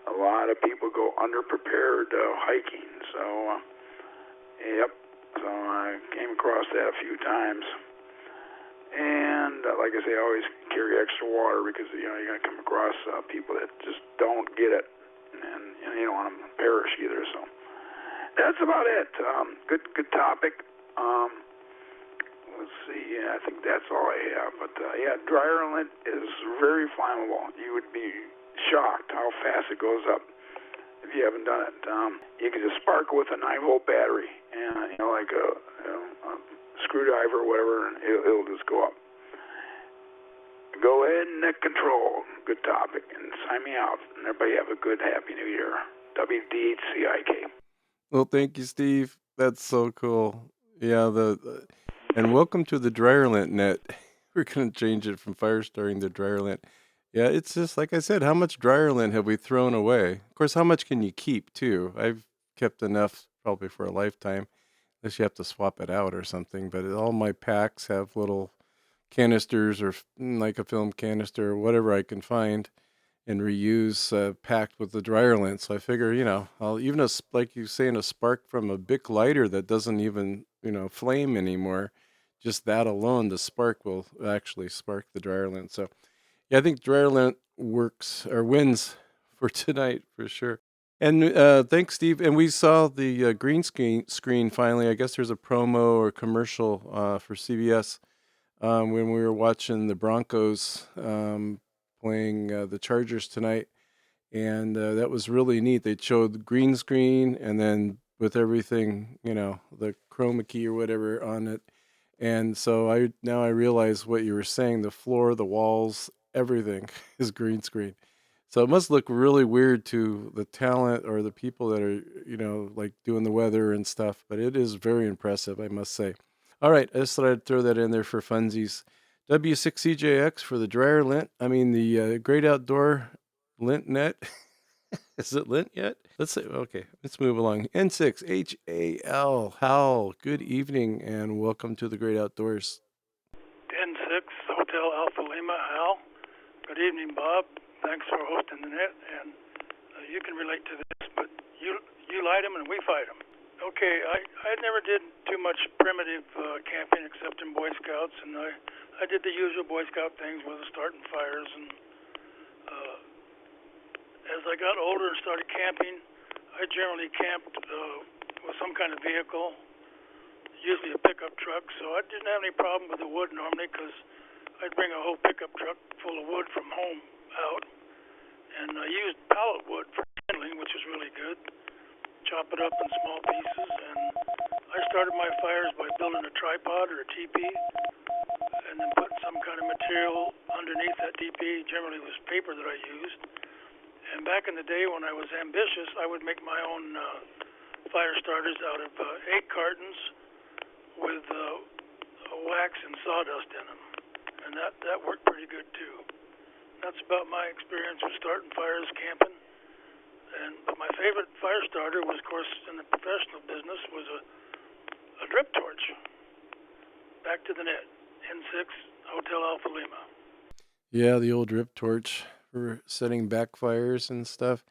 a lot of people go underprepared hiking, so I came across that a few times. And like I say, I always carry extra water because, you're going to come across people that just don't get it, and you don't want them to perish either, so that's about it. Good topic. Let's see. I think that's all I have. But Dryer Lint is very flammable. You would be shocked how fast it goes up if you haven't done it. You can just sparkle with a 9-volt battery, and like a screwdriver or whatever, and it'll just go up. net control. Good topic. And sign me out. And everybody have a good, happy new year. WDHCIK. Well, thank you, Steve. That's so cool. Yeah, and welcome to the DryerLint net. We're going to change it from fire starting to DryerLint. Yeah, it's just like I said, how much DryerLint have we thrown away? Of course, how much can you keep too? I've kept enough probably for a lifetime, unless you have to swap it out or something. But all my packs have little canisters or like a film canister or whatever I can find and reuse packed with the DryerLint. So I figure, I'll even like you saying, a spark from a Bic lighter that doesn't even, flame anymore. Just that alone, the spark will actually spark the DryerLint. So yeah, I think DryerLint works or wins for tonight for sure. And thanks, Steve. And we saw the green screen finally. I guess there's a promo or commercial for CBS when we were watching the Broncos playing the Chargers tonight. And that was really neat. They showed the green screen and then with everything, the chroma key or whatever on it. And so I realize what you were saying. The floor, the walls, everything is green screen. So it must look really weird to the talent or the people that are, like doing the weather and stuff. But it is very impressive, I must say. All right, I just thought I'd throw that in there for funsies. W6CJX for the DryerLint. I mean, the Great Outdoor Lint Net. Is it lint yet? Let's say, okay, let's move along. N6HAL. Hal, good evening and welcome to the Great Outdoors. N6 Hotel Alpha Lima, Hal. Good evening, Bob. Thanks for hosting the net, and you can relate to this, but you light them and we fight them. Okay, I never did too much primitive camping except in Boy Scouts, and I did the usual Boy Scout things with starting fires, and as I got older and started camping, I generally camped with some kind of vehicle, usually a pickup truck, so I didn't have any problem with the wood normally because I'd bring a whole pickup truck full of wood from home out, and I used pallet wood for kindling, which was really good. Chop it up in small pieces, and I started my fires by building a tripod or a teepee, and then putting some kind of material underneath that teepee. Generally it was paper that I used. And back in the day when I was ambitious, I would make my own fire starters out of egg cartons with wax and sawdust in them. And that worked pretty good too. That's about my experience with starting fires camping. But my favorite fire starter was, of course, in the professional business, was a drip torch. Back to the net. N6 Hotel Alpha Lima. Yeah, the old drip torch for setting backfires and stuff.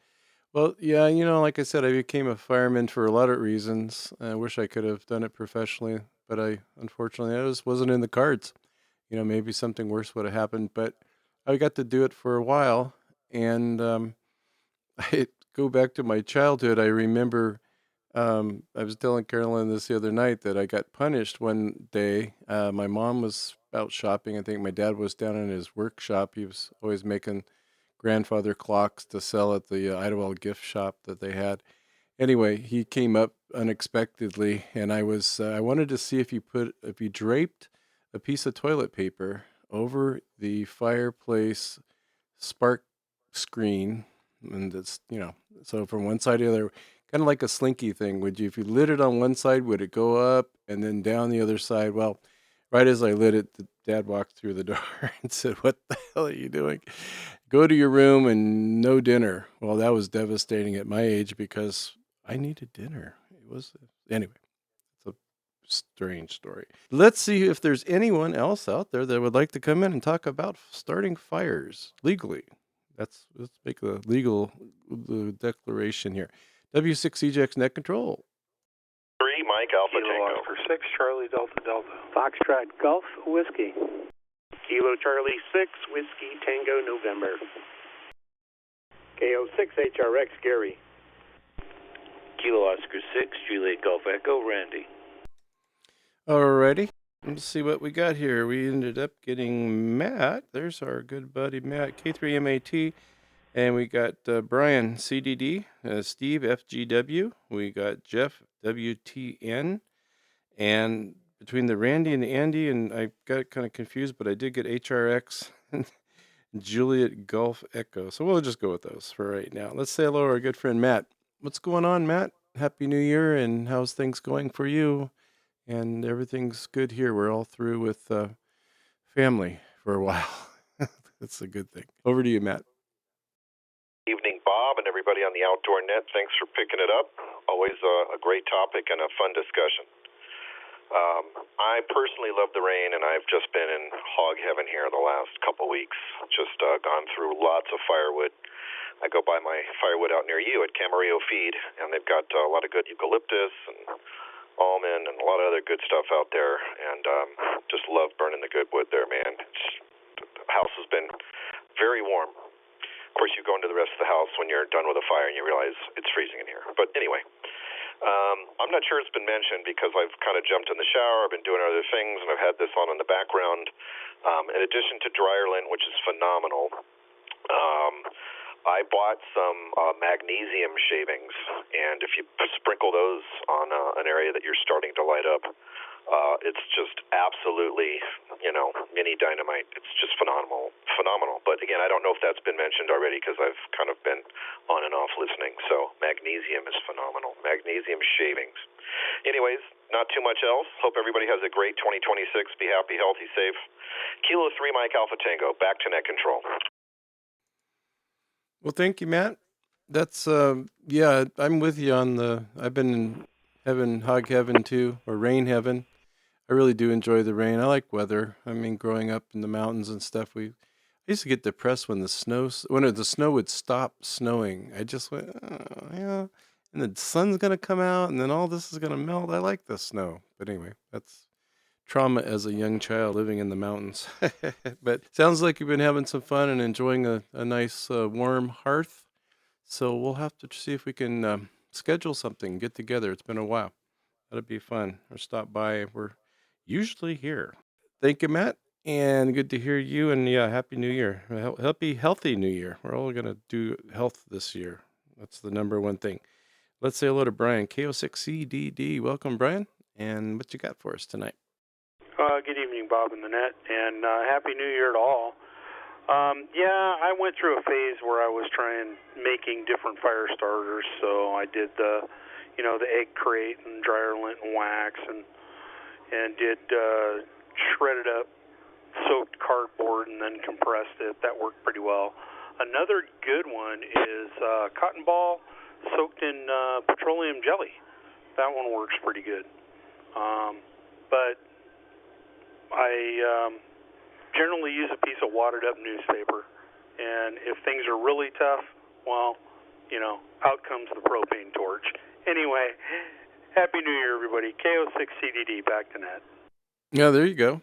Well, yeah, like I said, I became a fireman for a lot of reasons. I wish I could have done it professionally, but unfortunately, I just wasn't in the cards. Maybe something worse would have happened, but I got to do it for a while. And I go back to my childhood. I remember I was telling Carolyn this the other night that I got punished one day. My mom was out shopping. I think my dad was down in his workshop. He was always making grandfather clocks to sell at the Idlewild gift shop that they had. Anyway, he came up unexpectedly, and I wanted to see if you draped a piece of toilet paper over the fireplace spark screen, and it's so from one side to the other, kind of like a slinky thing. If you lit it on one side, would it go up and then down the other side? Well, right as I lit it, the dad walked through the door and said, "What the hell are you doing? Go to your room and no dinner." Well, that was devastating at my age because I needed dinner. Anyway, it's a strange story. Let's see if there's anyone else out there that would like to come in and talk about starting fires legally. Let's make the legal declaration here. W6CJX Net Control. 3 Mike Alpha Tango. For 6 Charlie Delta Delta. Foxtrot Golf Whiskey. Kilo Charlie 6 Whiskey Tango November. KO6 HRX Gary. Kilo Oscar 6 Juliet Golf Echo Randy. Alrighty. Let's see what we got here. We ended up getting Matt. There's our good buddy Matt, K3MAT. And we got Brian, CDD, Steve, FGW. We got Jeff, WTN. And between the Randy and the Andy, and I got kind of confused, but I did get HRX and Juliet Golf Echo. So we'll just go with those for right now. Let's say hello to our good friend Matt. What's going on, Matt? Happy New Year, and how's things going for you? And everything's good here. We're all through with family for a while. That's a good thing. Over to you, Matt. Evening, Bob, and everybody on the Outdoor Net. Thanks for picking it up. Always a great topic and a fun discussion. I personally love the rain, and I've just been in hog heaven here the last couple weeks. Just gone through lots of firewood. I go by my firewood out near you at Camarillo Feed, and they've got a lot of good eucalyptus and almond and a lot of other good stuff out there, and just love burning the good wood there, man. The house has been very warm. Of course, you go into the rest of the house when you're done with a fire and you realize it's freezing in here. But anyway, I'm not sure it's been mentioned because I've kind of jumped in the shower, I've been doing other things, and I've had this on in the background. In addition to dryer lint, which is phenomenal, I bought some magnesium shavings, and if you sprinkle those on an area that you're starting to light up, it's just absolutely, mini dynamite. It's just phenomenal. But again, I don't know if that's been mentioned already because I've kind of been on and off listening. So magnesium is phenomenal. Magnesium shavings. Anyways, not too much else. Hope everybody has a great 2026. Be happy, healthy, safe. Kilo 3 Mike Alpha Tango. Back to net control. Well, thank you, Matt. That's yeah, I'm with you on I've been in heaven, hog heaven too, or rain heaven. I really do enjoy the rain. I like weather. I mean, growing up in the mountains and stuff, I used to get depressed when the snow would stop snowing. I just went, oh, yeah, and the sun's gonna come out, and then all this is gonna melt. I like the snow, but anyway, that's trauma as a young child living in the mountains. But sounds like you've been having some fun and enjoying a nice warm hearth. So we'll have to see if we can schedule something, get together. It's been a while. That'd be fun. Or stop by. We're usually here. Thank you, Matt. And good to hear you. And yeah, Happy New Year. Happy, healthy New Year. We're all going to do health this year. That's the number one thing. Let's say hello to Brian, KO6CDD. Welcome, Brian. And what you got for us tonight? Good evening, Bob and the Net, and Happy New Year to all. Yeah, I went through a phase where I was making different fire starters. So I did the egg crate and dryer lint and wax, and did shredded up soaked cardboard and then compressed it. That worked pretty well. Another good one is cotton ball soaked in petroleum jelly. That one works pretty good. But I generally use a piece of watered up newspaper, and if things are really tough, well, out comes the propane torch. Anyway, Happy New Year, everybody. KO6CDD, back to net. Yeah, there you go.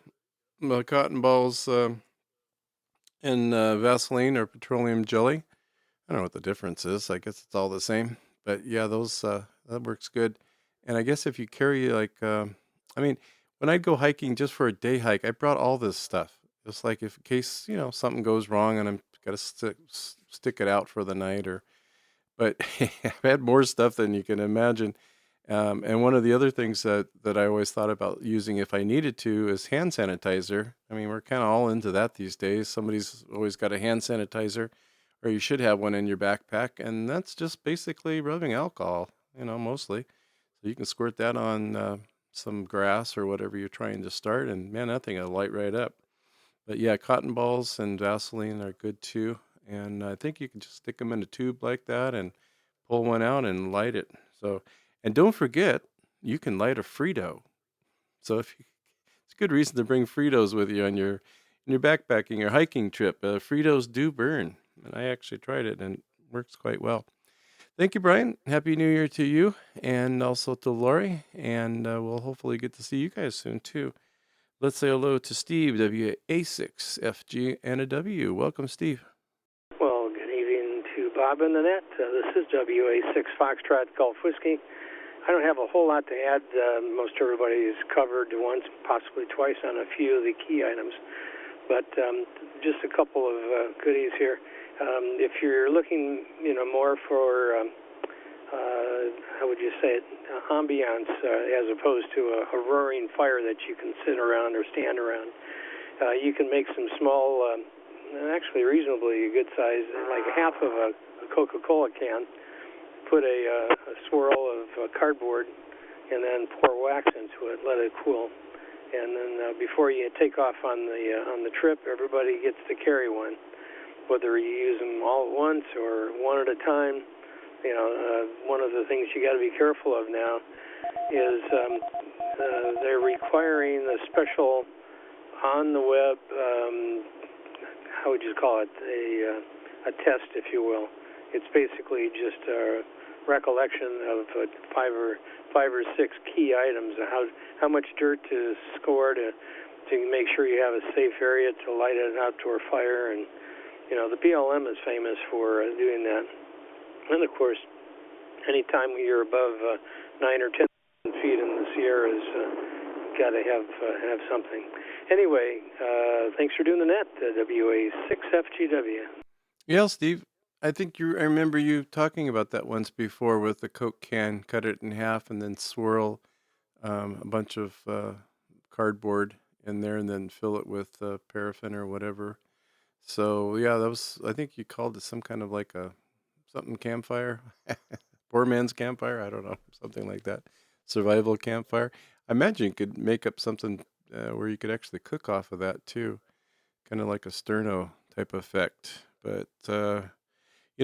Well, cotton balls and Vaseline or petroleum jelly. I don't know what the difference is. I guess it's all the same. But yeah, those that works good. And I guess if you carry when I'd go hiking just for a day hike, I brought all this stuff. Just like in case, something goes wrong and I'm got to stick it out for the night but I've had more stuff than you can imagine. And one of the other things that I always thought about using if I needed to is hand sanitizer. I mean, we're kind of all into that these days. Somebody's always got a hand sanitizer, or you should have one in your backpack. And that's just basically rubbing alcohol, mostly. So you can squirt that on some grass or whatever you're trying to start, and man, that thing will light right up. But yeah, cotton balls and Vaseline are good too. And I think you can just stick them in a tube like that and pull one out and light it. So, and don't forget, you can light a Frito. So it's a good reason to bring Fritos with you on your backpacking or hiking trip. Fritos do burn, and I actually tried it and it works quite well. Thank you, Brian. Happy New Year to you and also to Lori. And we'll hopefully get to see you guys soon, too. Let's say hello to Steve, WA6FG and a W. Welcome, Steve. Well, good evening to Bob and the Net. This is WA6 Foxtrot Golf Whiskey. I don't have a whole lot to add. Most everybody has covered once, possibly twice on a few of the key items. But just a couple of goodies here. If you're looking, more for, how would you say it, ambiance as opposed to a roaring fire that you can sit around or stand around, you can make some small actually reasonably good size, like half of a Coca-Cola can. Put a swirl of cardboard, and then pour wax into it. Let it cool, and then before you take off on the trip, everybody gets to carry one, whether you use them all at once or one at a time. One of the things you got to be careful of now is they're requiring a special on the web. How would you call it? A test, if you will. It's basically just a recollection of five or six key items of how much dirt to score to make sure you have a safe area to light an outdoor fire. And the BLM is famous for doing that. And of course, anytime you're above 9 or 10 feet in the Sierras, got to have something. Anyway, thanks for doing the net, WA6FGW. Yeah, Steve. I remember you talking about that once before with the Coke can, cut it in half and then swirl a bunch of cardboard in there and then fill it with paraffin or whatever. So yeah, I think you called it some kind of like something campfire, poor man's campfire. I don't know, something like that. Survival campfire. I imagine you could make up something where you could actually cook off of that too, kind of like a sterno type effect. But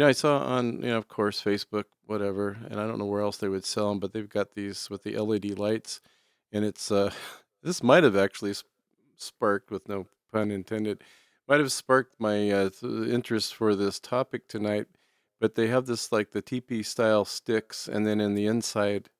I saw on, of course, Facebook, whatever, and I don't know where else they would sell them, but they've got these with the LED lights, and it's this might have actually sparked, with no pun intended, might have sparked my interest for this topic tonight. But they have this like the teepee style sticks, and then in the inside,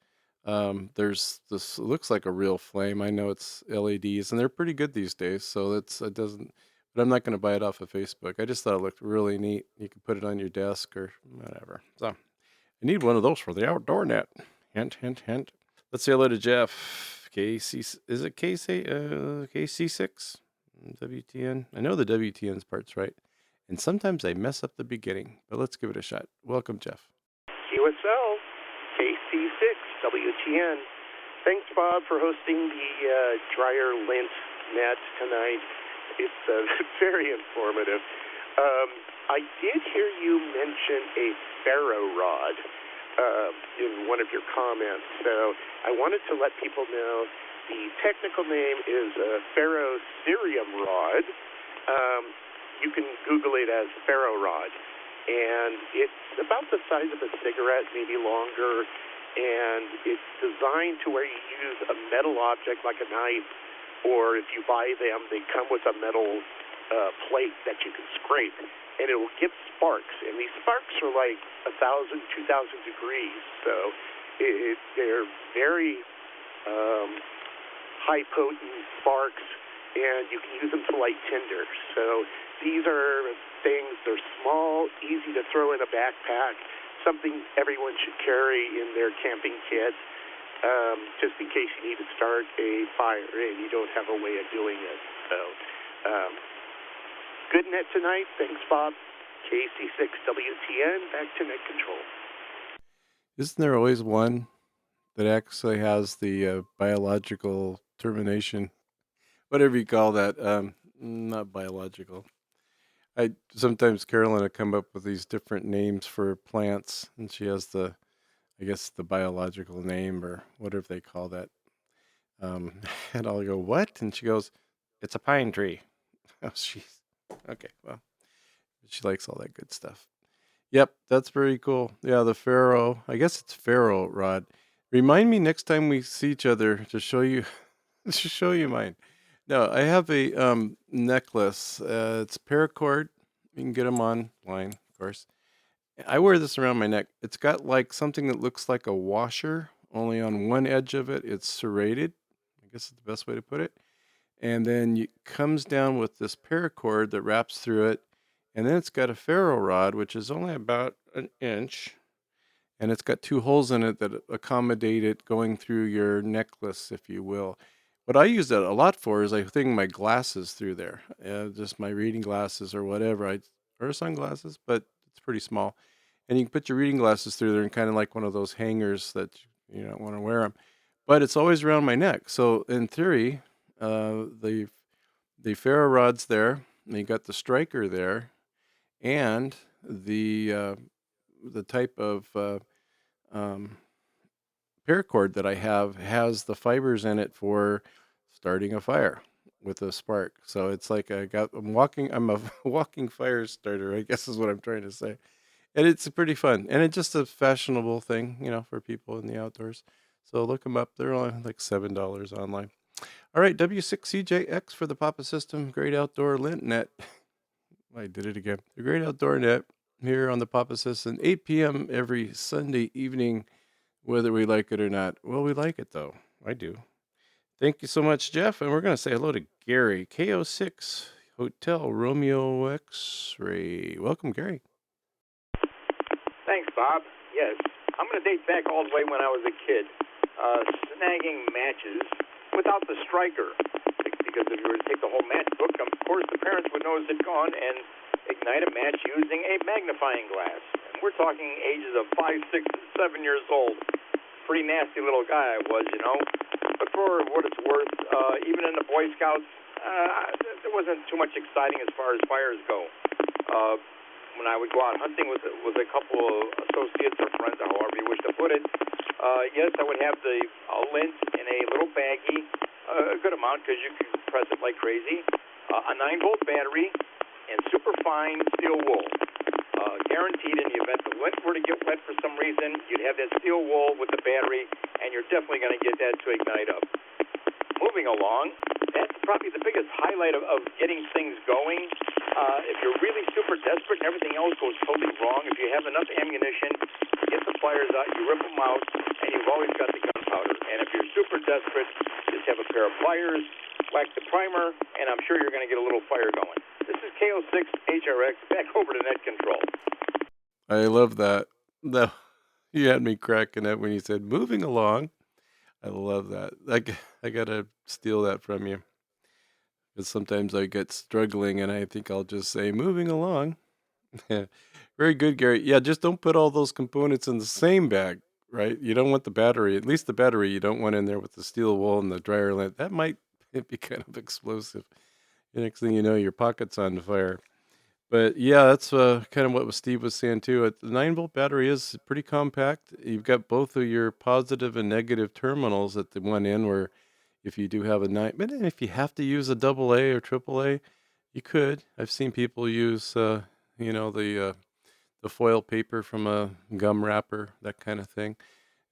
there's this, it looks like a real flame. I know it's LEDs, and they're pretty good these days, so it doesn't. But I'm not going to buy it off of Facebook. I just thought it looked really neat. You can put it on your desk or whatever. So I need one of those for the outdoor net. Hint, hint, hint. Let's say hello to Jeff. KC, is it KC6? WTN? I know the WTN's part's right. And sometimes I mess up the beginning, but let's give it a shot. Welcome, Jeff. QSL, KC6, WTN. Thanks, Bob, for hosting the dryer lint net tonight. It's very informative. I did hear you mention a ferro rod in one of your comments, so I wanted to let people know the technical name is a ferrocerium rod. You can Google it as ferro rod, and it's about the size of a cigarette, maybe longer, and it's designed to where you use a metal object like a knife, or if you buy them, they come with a metal plate that you can scrape, and it will give sparks. And these sparks are like 1,000, 2,000 degrees, so they're very high-potent sparks, and you can use them to light tinder. So these are things, they're small, easy to throw in a backpack, something everyone should carry in their camping kit. Just in case you need to start a fire and you don't have a way of doing it. So, good net tonight. Thanks, Bob. KC6WTN, back to net control. Isn't there always one that actually has the biological termination, whatever you call that? Not biological. Sometimes Carolyn will come up with these different names for plants, and she has the biological name or whatever they call that. And I'll go, what? And she goes, it's a pine tree. Oh, jeez. Okay, well, she likes all that good stuff. Yep, that's very cool. Yeah, the ferro, I guess it's ferro rod. Remind me next time we see each other to show you, mine. No, I have a necklace. It's paracord. You can get them online, of course. I wear this around my neck. It's got like something that looks like a washer, only on one edge of it, it's serrated. I guess it's the best way to put it. And then it comes down with this paracord that wraps through it. And then it's got a ferro rod, which is only about an inch. And it's got two holes in it that accommodate it going through your necklace, if you will. What I use that a lot for is I hang my glasses through there. Just my reading glasses or whatever. Or sunglasses, but it's pretty small. And you can put your reading glasses through there and kind of like one of those hangers that you don't want to wear them. But it's always around my neck. So in theory, the ferro rod's there. And you got the striker there, and the type of paracord that I have has the fibers in it for starting a fire with a spark. So it's like I'm a walking fire starter, I guess is what I'm trying to say. And it's pretty fun. And it's just a fashionable thing, for people in the outdoors. So look them up. They're only like $7 online. All right, W6CJX for the Papa System, Great Outdoor Lint Net. I did it again. The Great Outdoor Net here on the Papa System, 8 p.m. every Sunday evening, whether we like it or not. Well, we like it, though. I do. Thank you so much, Jeff. And we're going to say hello to Gary, KO6 Hotel Romeo X-Ray. Welcome, Gary. Thanks, Bob. Yes, I'm going to date back all the way when I was a kid, snagging matches without the striker. Because if you were to take the whole matchbook, of course the parents would notice it gone and ignite a match using a magnifying glass. And we're talking ages of 5, 6, 7 years old. Pretty nasty little guy I was, But for what it's worth, even in the Boy Scouts, there wasn't too much exciting as far as fires go. When I would go out hunting with a couple of associates or friends, or however you wish to put it, yes, I would have the lint in a little baggie, a good amount because you can press it like crazy, a 9-volt battery, and super fine steel wool. Guaranteed in the event the lint were to get wet for some reason, you'd have that steel wool with the battery, and you're definitely going to get that to ignite up. Moving along, that's probably the biggest highlight of getting things going. If you're really super desperate and everything else goes totally wrong, if you have enough ammunition, get the pliers out, you rip them out, and you've always got the gunpowder. And if you're super desperate, just have a pair of pliers, whack the primer, and I'm sure you're going to get a little fire going. This is KO6 HRX, back over to Net Control. I love that. You had me cracking up when you said moving along. I love that. I got to steal that from you. Because sometimes I get struggling and I think I'll just say moving along. Very good, Gary. Yeah, just don't put all those components in the same bag, right? You don't want the battery, at least the battery, you don't want in there with the steel wool and the dryer lint. That might be kind of explosive. The next thing you know, your pocket's on fire. But yeah, that's kind of what Steve was saying too. The 9-volt battery is pretty compact. You've got both of your positive and negative terminals at the one end where if you do have but if you have to use a AA or AAA, you could. I've seen people use, the foil paper from a gum wrapper, that kind of thing.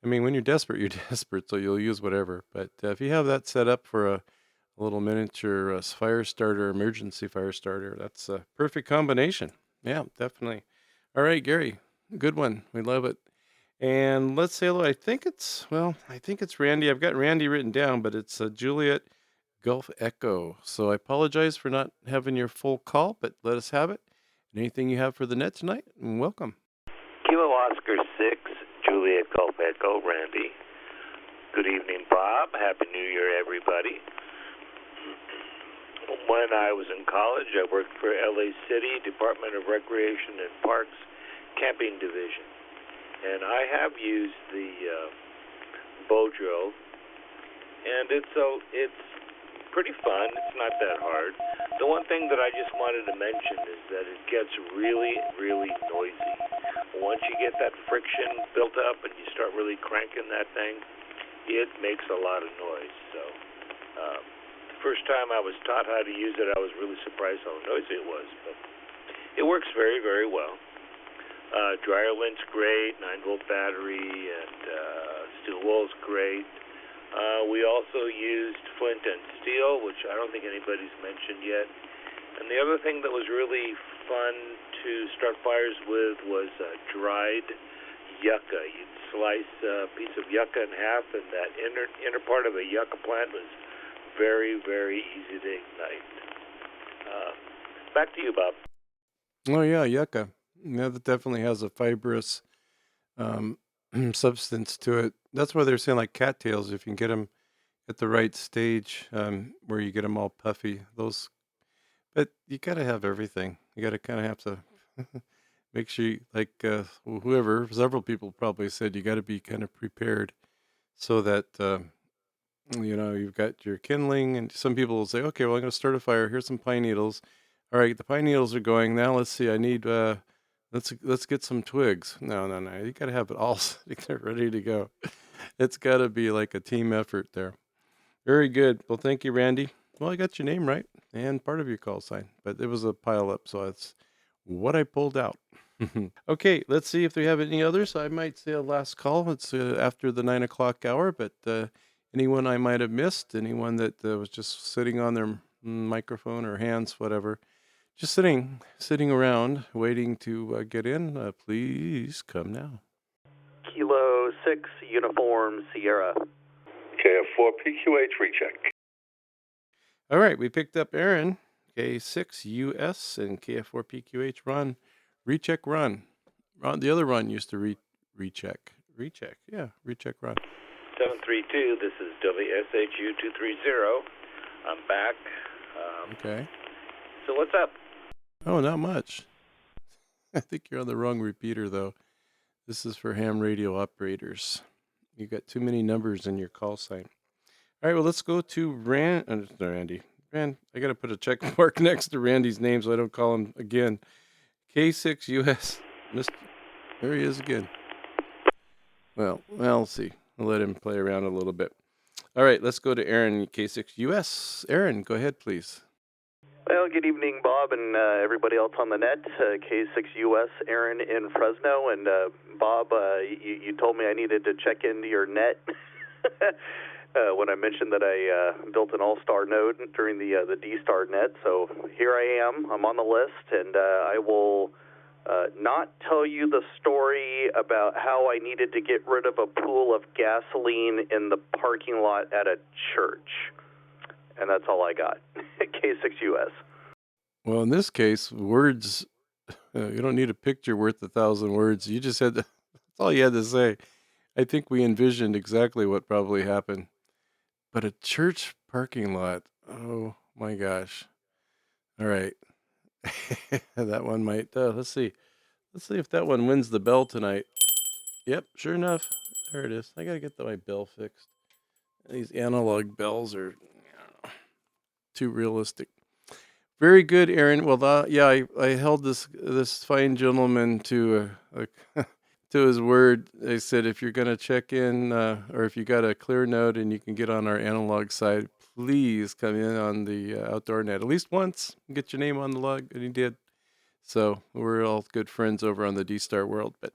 I mean, when you're desperate, you're desperate, so you'll use whatever. But if you have that set up for a little miniature fire starter, emergency fire starter, that's a perfect combination. Yeah, definitely. All right, Gary, good one. We love it. And let's say hello. I think it's Randy. I've got Randy written down, but it's Juliet Gulf Echo. So I apologize for not having your full call, but let us have it. Anything you have for the net tonight? Welcome. Kilo Oscar 6, Juliet Gulf Echo, Randy. Good evening, Bob. Happy New Year, everybody. When I was in college, I worked for LA City Department of Recreation and Parks Camping Division. And I have used the bow drill, and it's pretty fun. It's not that hard. The one thing that I just wanted to mention is that it gets really, really noisy. Once you get that friction built up and you start really cranking that thing, it makes a lot of noise. So the first time I was taught how to use it, I was really surprised how noisy it was. But it works very, very well. Dryer lint's great, 9-volt battery, and steel wool's great. We also used flint and steel, which I don't think anybody's mentioned yet. And the other thing that was really fun to start fires with was dried yucca. You'd slice a piece of yucca in half, and that inner part of a yucca plant was very, very easy to ignite. Back to you, Bob. Oh, yeah, yucca. Yeah, that definitely has a fibrous substance to it. That's why they're saying like cattails, if you can get them at the right stage where you get them all puffy. But you got to have everything. You got to kind of have to make sure, several people probably said you got to be kind of prepared so that, you've got your kindling. And some people will say, okay, well, I'm going to start a fire. Here's some pine needles. All right, the pine needles are going now. Let's see. I need let's get some twigs. No. You got to have it all sitting there ready to go. It's got to be like a team effort there. Very good. Well, thank you, Randy. Well, I got your name right and part of your call sign, but it was a pile up, so that's what I pulled out. Okay, let's see if we have any others. I might say a last call. It's after the 9 o'clock hour, but anyone I might have missed, anyone that was just sitting on their microphone or hands, whatever, just sitting around waiting to get in, please come now. Kilo 6 Uniform Sierra. KF4 PQH recheck. All right, we picked up Aaron, K6US and KF4 PQH. Ron, recheck Ron. Ron, the other Ron used to recheck. Yeah, recheck Ron. 732, this is WSHU 230. I'm back. Okay. So what's up? Oh, not much. I think you're on the wrong repeater, though. This is for ham radio operators. You got too many numbers in your call sign. All right, well, let's go to Randy. I got to put a check mark next to Randy's name so I don't call him again. K6US. There he is again. Well, we'll see. I'll let him play around a little bit. All right, let's go to Aaron, K6US. Aaron, go ahead, please. Well, good evening, Bob, and everybody else on the net. K6US, Aaron in Fresno. And Bob, you told me I needed to check into your net when I mentioned that I built an all-star node during the D-Star net. So here I am. I'm on the list, and I will not tell you the story about how I needed to get rid of a pool of gasoline in the parking lot at a church. And that's all I got. K6US. Well, in this case, words, you don't need a picture worth 1,000 words. You just that's all you had to say. I think we envisioned exactly what probably happened. But a church parking lot, oh my gosh. All right. That one might, let's see if that one wins the bell tonight. Yep, sure enough. There it is. I got to get my bell fixed. These analog bells are too realistic. Very good, Aaron. Well, yeah, I held this fine gentleman to to his word. They said if you're going to check in, or if you got a clear node and you can get on our analog side, please come in on the outdoor net at least once. Get your name on the log, and he did. So we're all good friends over on the D-Star world, but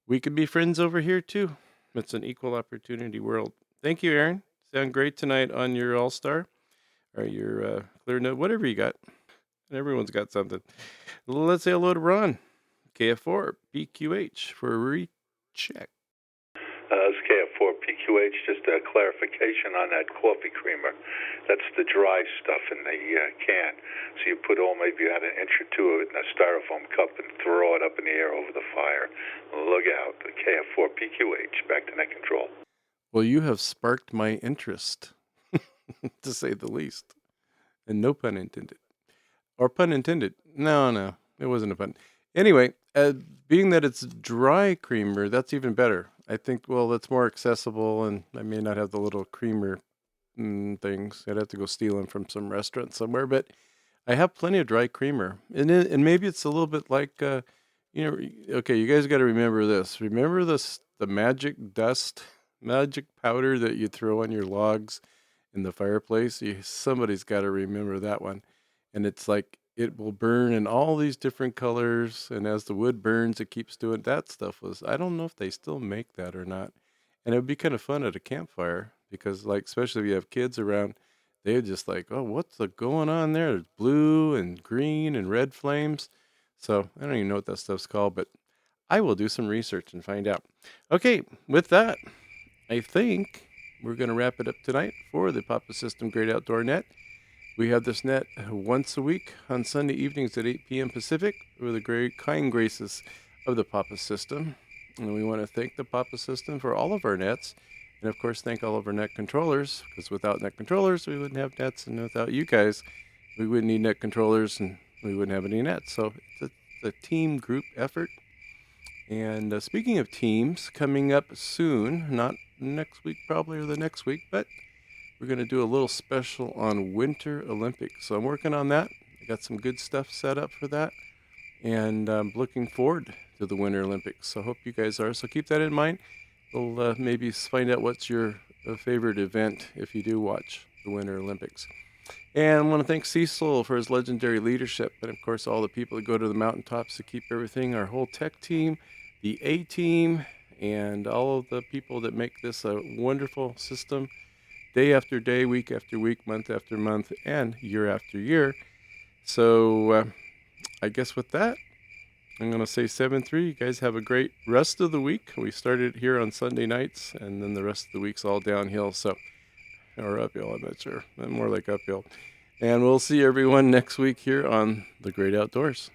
we could be friends over here too. It's an equal opportunity world. Thank you, Aaron. Sound great tonight on your All-Star. Or your clear note, whatever you got. Everyone's got something. Let's say hello to Ron. KF4 PQH for a recheck. It's KF4 PQH. Just a clarification on that coffee creamer. That's the dry stuff in the can. So you put maybe you had an inch or two of it in a styrofoam cup and throw it up in the air over the fire. Look out. The KF4 PQH. Back to net control. Well, you have sparked my interest. To say the least. And no pun intended. Or pun intended. No, it wasn't a pun. Anyway, being that it's dry creamer, that's even better. I think, well, that's more accessible, and I may not have the little creamer things. I'd have to go steal them from some restaurant somewhere, but I have plenty of dry creamer. And maybe it's a little bit like, okay, you guys got to remember this. Remember the magic dust, magic powder that you throw on your logs in the fireplace? Somebody's got to remember that one. And it's like it will burn in all these different colors, and as the wood burns, it keeps doing that stuff. I don't know if they still make that or not. And it would be kind of fun at a campfire because, like, especially if you have kids around, they're just like, oh, what's going on there? There's blue and green and red flames. So I don't even know what that stuff's called, but I will do some research and find out. Okay, with that, I think we're going to wrap it up tonight for the Papa System Great Outdoor Net. We have this net once a week on Sunday evenings at 8 p.m. Pacific with the great kind graces of the Papa System. And we want to thank the Papa System for all of our nets. And, of course, thank all of our net controllers, because without net controllers, we wouldn't have nets. And without you guys, we wouldn't need net controllers, and we wouldn't have any nets. So it's a team group effort. And speaking of teams, coming up soon, not next week probably or the next week, but we're going to do a little special on Winter Olympics. So I'm working on that, I got some good stuff set up for that, and I'm looking forward to the Winter Olympics. So I hope you guys are. So keep that in mind. We'll maybe find out what's your favorite event if you do watch the Winter Olympics. And I want to thank Cecil for his legendary leadership, and of course all the people that go to the mountaintops to keep everything, our whole tech team, the A team, and all of the people that make this a wonderful system day after day, week after week, month after month, and year after year. So I guess with that, I'm going to say 7-3. You guys have a great rest of the week. We started here on Sunday nights, and then the rest of the week's all downhill. So, or uphill, I'm not sure. More like uphill. And we'll see everyone next week here on The Great Outdoors.